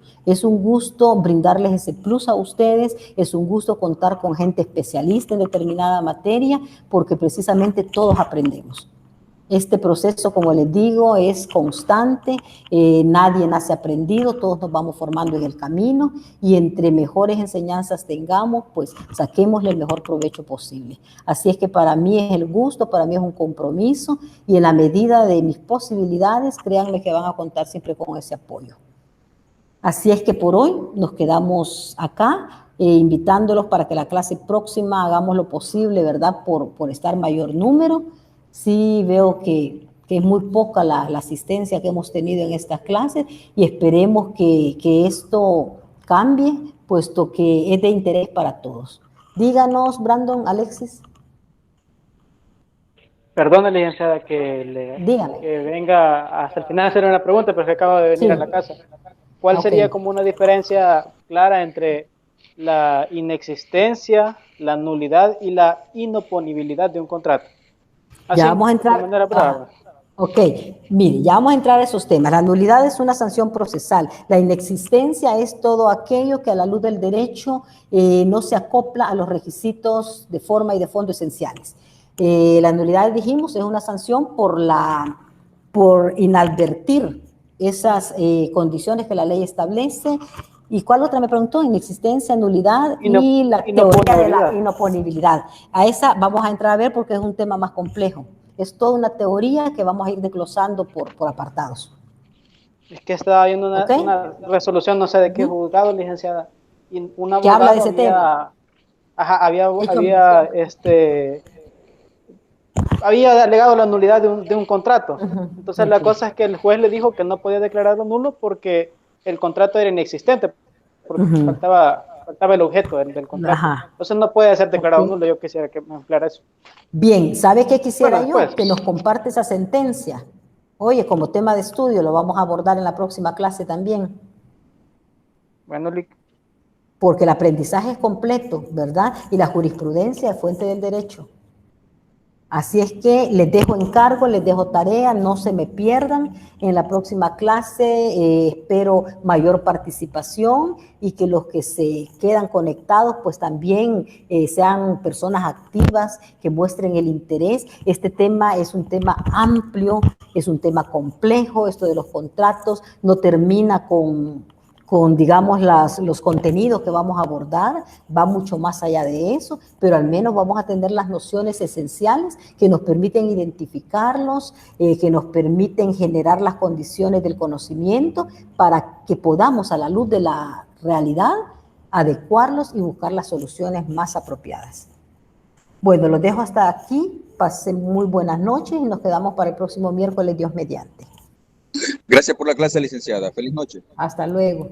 brindarles ese plus a ustedes, es un gusto contar con gente especialista en determinada materia porque precisamente todos aprendemos. Este proceso, como les digo, es constante, nadie nace aprendido, todos nos vamos formando en el camino y entre mejores enseñanzas tengamos, pues saquémosle el mejor provecho posible. Así es que para mí es el gusto, para mí es un compromiso y en la medida de mis posibilidades, créanme que van a contar siempre con ese apoyo. Así es que por hoy nos quedamos acá, invitándolos para que la clase próxima hagamos lo posible, ¿verdad? Por estar mayor número. Sí veo que es muy poca la asistencia que hemos tenido en estas clases y esperemos que esto cambie, puesto que es de interés para todos. Díganos, Brandon, Alexis. Perdone, licenciada, que venga hasta el final a hacer una pregunta, pero que acabo de venir a la casa. ¿Cuál sería como una diferencia clara entre la inexistencia, la nulidad y la inoponibilidad de un contrato? Así, ya vamos a entrar. De manera brava. Ok, mire, ya vamos a entrar a esos temas. La nulidad es una sanción procesal. La inexistencia es todo aquello que a la luz del derecho no se acopla a los requisitos de forma y de fondo esenciales. La nulidad, dijimos, es una sanción por inadvertir esas condiciones que la ley establece. ¿Y cuál otra me preguntó? Inexistencia, nulidad y la teoría de la inoponibilidad. A esa vamos a entrar a ver porque es un tema más complejo. Es toda una teoría que vamos a ir desglosando por apartados. Es que estaba viendo una resolución, no sé de qué juzgado, licenciada. Y un abogado habla de ese tema. Había alegado la nulidad de un contrato. Entonces la cosa es que el juez le dijo que no podía declararlo nulo porque el contrato era inexistente, porque faltaba el objeto del contrato. Entonces no puede ser declarado nulo. Yo quisiera que me aclara eso. Bien, ¿sabe qué quisiera yo? Que nos comparte esa sentencia. Oye, como tema de estudio, lo vamos a abordar en la próxima clase también. Bueno, porque el aprendizaje es completo, ¿verdad? Y la jurisprudencia es fuente del derecho. Así es que les dejo encargo, les dejo tarea, no se me pierdan. En la próxima clase espero mayor participación y que los que se quedan conectados pues también sean personas activas, que muestren el interés. Este tema es un tema amplio, es un tema complejo, esto de los contratos no termina con digamos, los contenidos que vamos a abordar, va mucho más allá de eso, pero al menos vamos a tener las nociones esenciales que nos permiten identificarlos, que nos permiten generar las condiciones del conocimiento para que podamos, a la luz de la realidad, adecuarlos y buscar las soluciones más apropiadas. Bueno, los dejo hasta aquí, pasen muy buenas noches y nos quedamos para el próximo miércoles, Dios mediante. Gracias por la clase, licenciada. Feliz noche. Hasta luego.